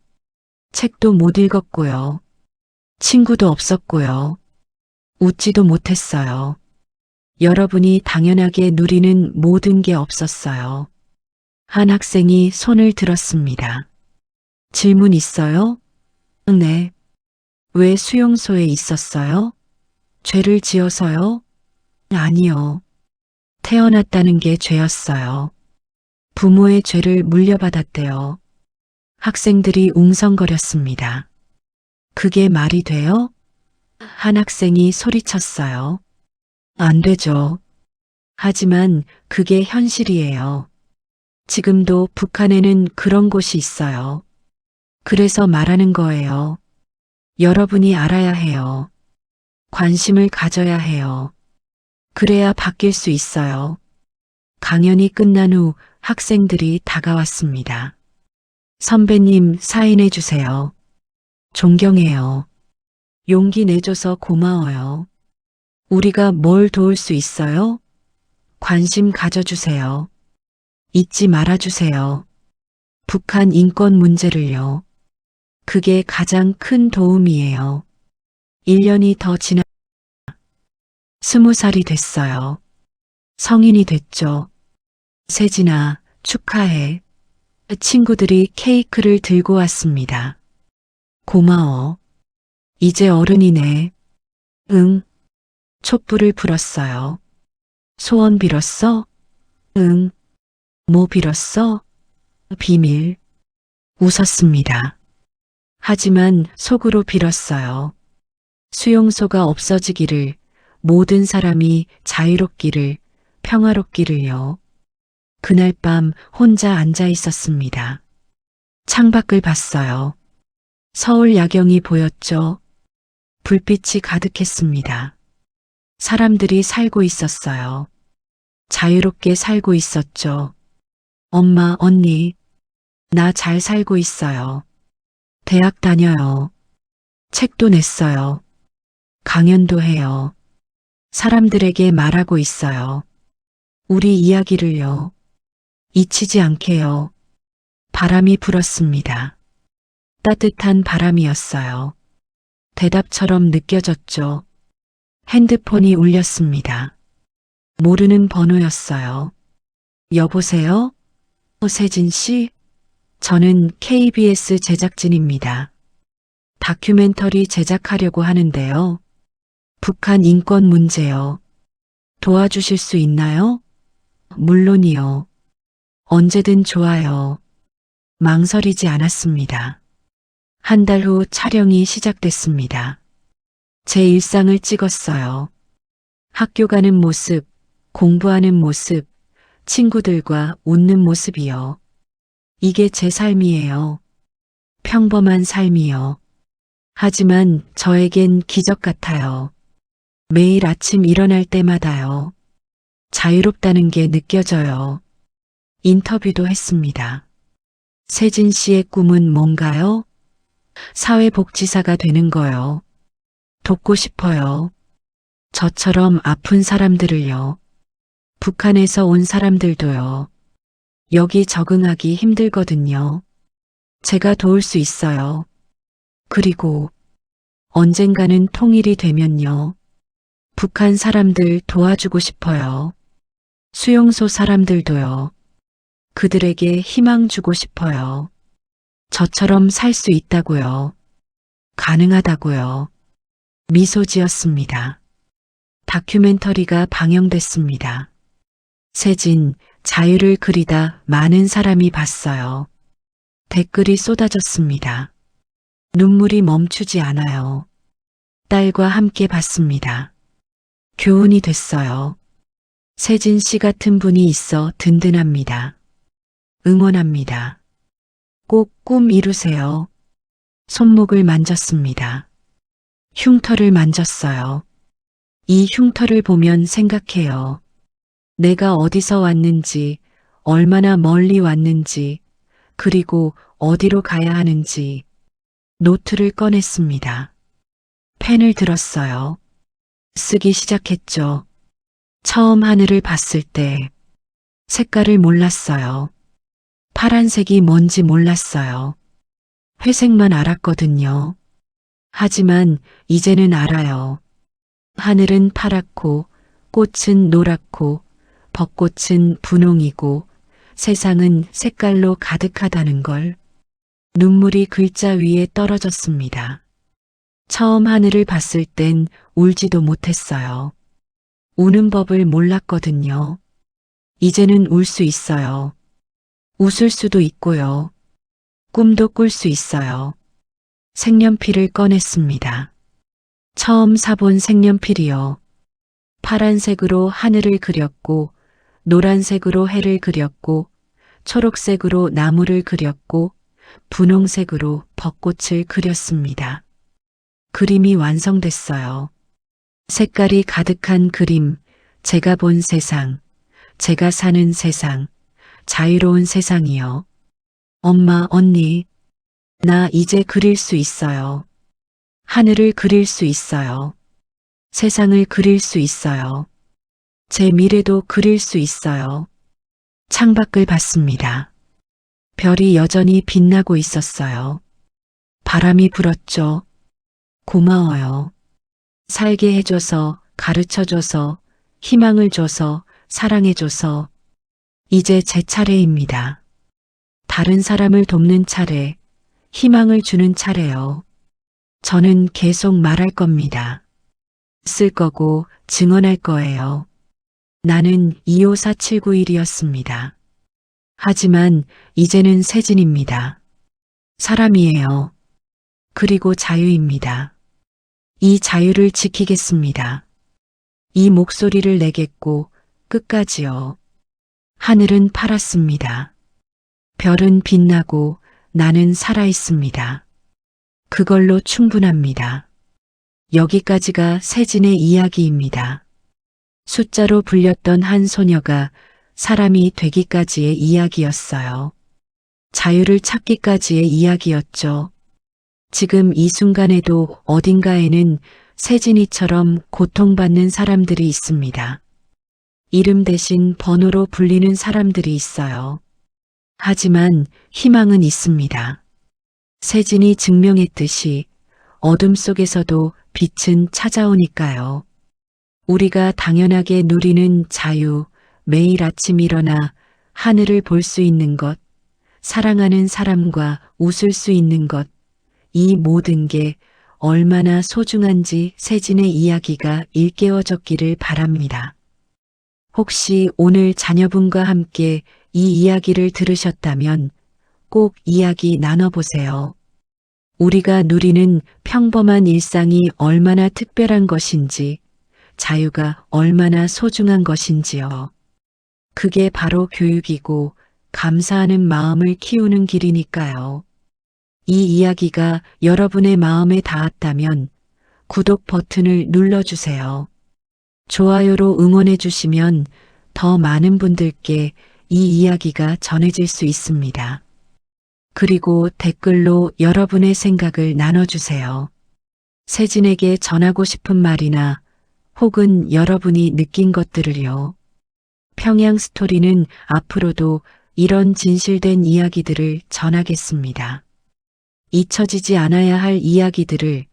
S1: 책도 못 읽었고요. 친구도 없었고요. 웃지도 못했어요. 여러분이 당연하게 누리는 모든 게 없었어요. 한 학생이 손을 들었습니다. 질문 있어요? 네. 왜 수용소에 있었어요? 죄를 지어서요? 아니요. 태어났다는 게 죄였어요. 부모의 죄를 물려받았대요. 학생들이 웅성거렸습니다. 그게 말이 돼요? 한 학생이 소리쳤어요. 안 되죠. 하지만 그게 현실이에요. 지금도 북한에는 그런 곳이 있어요. 그래서 말하는 거예요. 여러분이 알아야 해요. 관심을 가져야 해요. 그래야 바뀔 수 있어요. 강연이 끝난 후 학생들이 다가왔습니다. 선배님 사인해 주세요. 존경해요. 용기 내줘서 고마워요. 우리가 뭘 도울 수 있어요? 관심 가져주세요. 잊지 말아주세요. 북한 인권 문제를요. 그게 가장 큰 도움이에요. 1년이 더 지나 20살이 됐어요. 성인이 됐죠. 세진아, 축하해. 친구들이 케이크를 들고 왔습니다. 고마워. 이제 어른이네. 응. 촛불을 불었어요. 소원 빌었어? 응. 뭐 빌었어? 비밀. 웃었습니다. 하지만 속으로 빌었어요. 수용소가 없어지기를, 모든 사람이 자유롭기를, 평화롭기를요. 그날 밤 혼자 앉아 있었습니다. 창밖을 봤어요. 서울 야경이 보였죠. 불빛이 가득했습니다. 사람들이 살고 있었어요. 자유롭게 살고 있었죠. 엄마, 언니, 나 잘 살고 있어요. 대학 다녀요. 책도 냈어요. 강연도 해요. 사람들에게 말하고 있어요. 우리 이야기를요. 잊히지 않게요. 바람이 불었습니다. 따뜻한 바람이었어요. 대답처럼 느껴졌죠. 핸드폰이 울렸습니다. 모르는 번호였어요. 여보세요? 세진 씨? 저는 KBS 제작진입니다. 다큐멘터리 제작하려고 하는데요. 북한 인권 문제요. 도와주실 수 있나요? 물론이요. 언제든 좋아요. 망설이지 않았습니다. 한 달 후 촬영이 시작됐습니다. 제 일상을 찍었어요. 학교 가는 모습, 공부하는 모습, 친구들과 웃는 모습이요. 이게 제 삶이에요. 평범한 삶이요. 하지만 저에겐 기적 같아요. 매일 아침 일어날 때마다요. 자유롭다는 게 느껴져요. 인터뷰도 했습니다. 세진 씨의 꿈은 뭔가요? 사회복지사가 되는 거요. 돕고 싶어요. 저처럼 아픈 사람들을요. 북한에서 온 사람들도요. 여기 적응하기 힘들거든요. 제가 도울 수 있어요. 그리고 언젠가는 통일이 되면요. 북한 사람들 도와주고 싶어요. 수용소 사람들도요. 그들에게 희망 주고 싶어요. 저처럼 살 수 있다고요. 가능하다고요. 미소 지었습니다. 다큐멘터리가 방영됐습니다. 세진, 자유를 그리다 많은 사람이 봤어요. 댓글이 쏟아졌습니다. 눈물이 멈추지 않아요. 딸과 함께 봤습니다. 교훈이 됐어요. 세진 씨 같은 분이 있어 든든합니다. 응원합니다. 꼭 꿈 이루세요. 손목을 만졌습니다. 흉터를 만졌어요. 이 흉터를 보면 생각해요. 내가 어디서 왔는지, 얼마나 멀리 왔는지, 그리고 어디로 가야 하는지. 노트를 꺼냈습니다. 펜을 들었어요. 쓰기 시작했죠. 처음 하늘을 봤을 때 색깔을 몰랐어요. 파란색이 뭔지 몰랐어요. 회색만 알았거든요. 하지만 이제는 알아요. 하늘은 파랗고 꽃은 노랗고 벚꽃은 분홍이고 세상은 색깔로 가득하다는 걸. 눈물이 글자 위에 떨어졌습니다. 처음 하늘을 봤을 땐 울지도 못했어요. 우는 법을 몰랐거든요. 이제는 울 수 있어요. 웃을 수도 있고요. 꿈도 꿀 수 있어요. 색연필을 꺼냈습니다. 처음 사본 색연필이요. 파란색으로 하늘을 그렸고, 노란색으로 해를 그렸고, 초록색으로 나무를 그렸고, 분홍색으로 벚꽃을 그렸습니다. 그림이 완성됐어요. 색깔이 가득한 그림, 제가 본 세상, 제가 사는 세상, 자유로운 세상이요. 엄마, 언니, 나 이제 그릴 수 있어요. 하늘을 그릴 수 있어요. 세상을 그릴 수 있어요. 제 미래도 그릴 수 있어요. 창밖을 봤습니다. 별이 여전히 빛나고 있었어요. 바람이 불었죠. 고마워요. 살게 해줘서, 가르쳐줘서, 희망을 줘서, 사랑해줘서. 이제 제 차례입니다. 다른 사람을 돕는 차례, 희망을 주는 차례요. 저는 계속 말할 겁니다. 쓸 거고 증언할 거예요. 나는 254791이었습니다. 하지만 이제는 세진입니다. 사람이에요. 그리고 자유입니다. 이 자유를 지키겠습니다. 이 목소리를 내겠고 끝까지요. 하늘은 파랗습니다. 별은 빛나고 나는 살아있습니다. 그걸로 충분합니다. 여기까지가 세진의 이야기입니다. 숫자로 불렸던 한 소녀가 사람이 되기까지의 이야기였어요. 자유를 찾기까지의 이야기였죠. 지금 이 순간에도 어딘가에는 세진이처럼 고통받는 사람들이 있습니다. 이름 대신 번호로 불리는 사람들이 있어요. 하지만 희망은 있습니다. 세진이 증명했듯이 어둠 속에서도 빛은 찾아오니까요. 우리가 당연하게 누리는 자유, 매일 아침 일어나 하늘을 볼 수 있는 것, 사랑하는 사람과 웃을 수 있는 것, 이 모든 게 얼마나 소중한지 세진의 이야기가 일깨워졌기를 바랍니다. 혹시 오늘 자녀분과 함께 이 이야기를 들으셨다면 꼭 이야기 나눠보세요. 우리가 누리는 평범한 일상이 얼마나 특별한 것인지, 자유가 얼마나 소중한 것인지요. 그게 바로 교육이고 감사하는 마음을 키우는 길이니까요. 이 이야기가 여러분의 마음에 닿았다면 구독 버튼을 눌러주세요. 좋아요로 응원해 주시면 더 많은 분들께 이 이야기가 전해질 수 있습니다. 그리고 댓글로 여러분의 생각을 나눠주세요. 세진에게 전하고 싶은 말이나 혹은 여러분이 느낀 것들을요. 평양 스토리는 앞으로도 이런 진실된 이야기들을 전하겠습니다. 잊혀지지 않아야 할 이야기들을,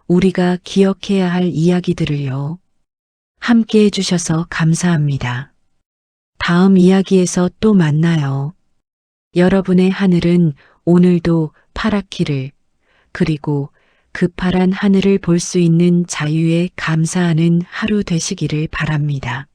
S1: 우리가 기억해야 할 이야기들을요. 함께 해주셔서 감사합니다. 다음 이야기에서 또 만나요. 여러분의 하늘은 오늘도 파랗기를, 그리고 그 파란 하늘을 볼 수 있는 자유에 감사하는 하루 되시기를 바랍니다.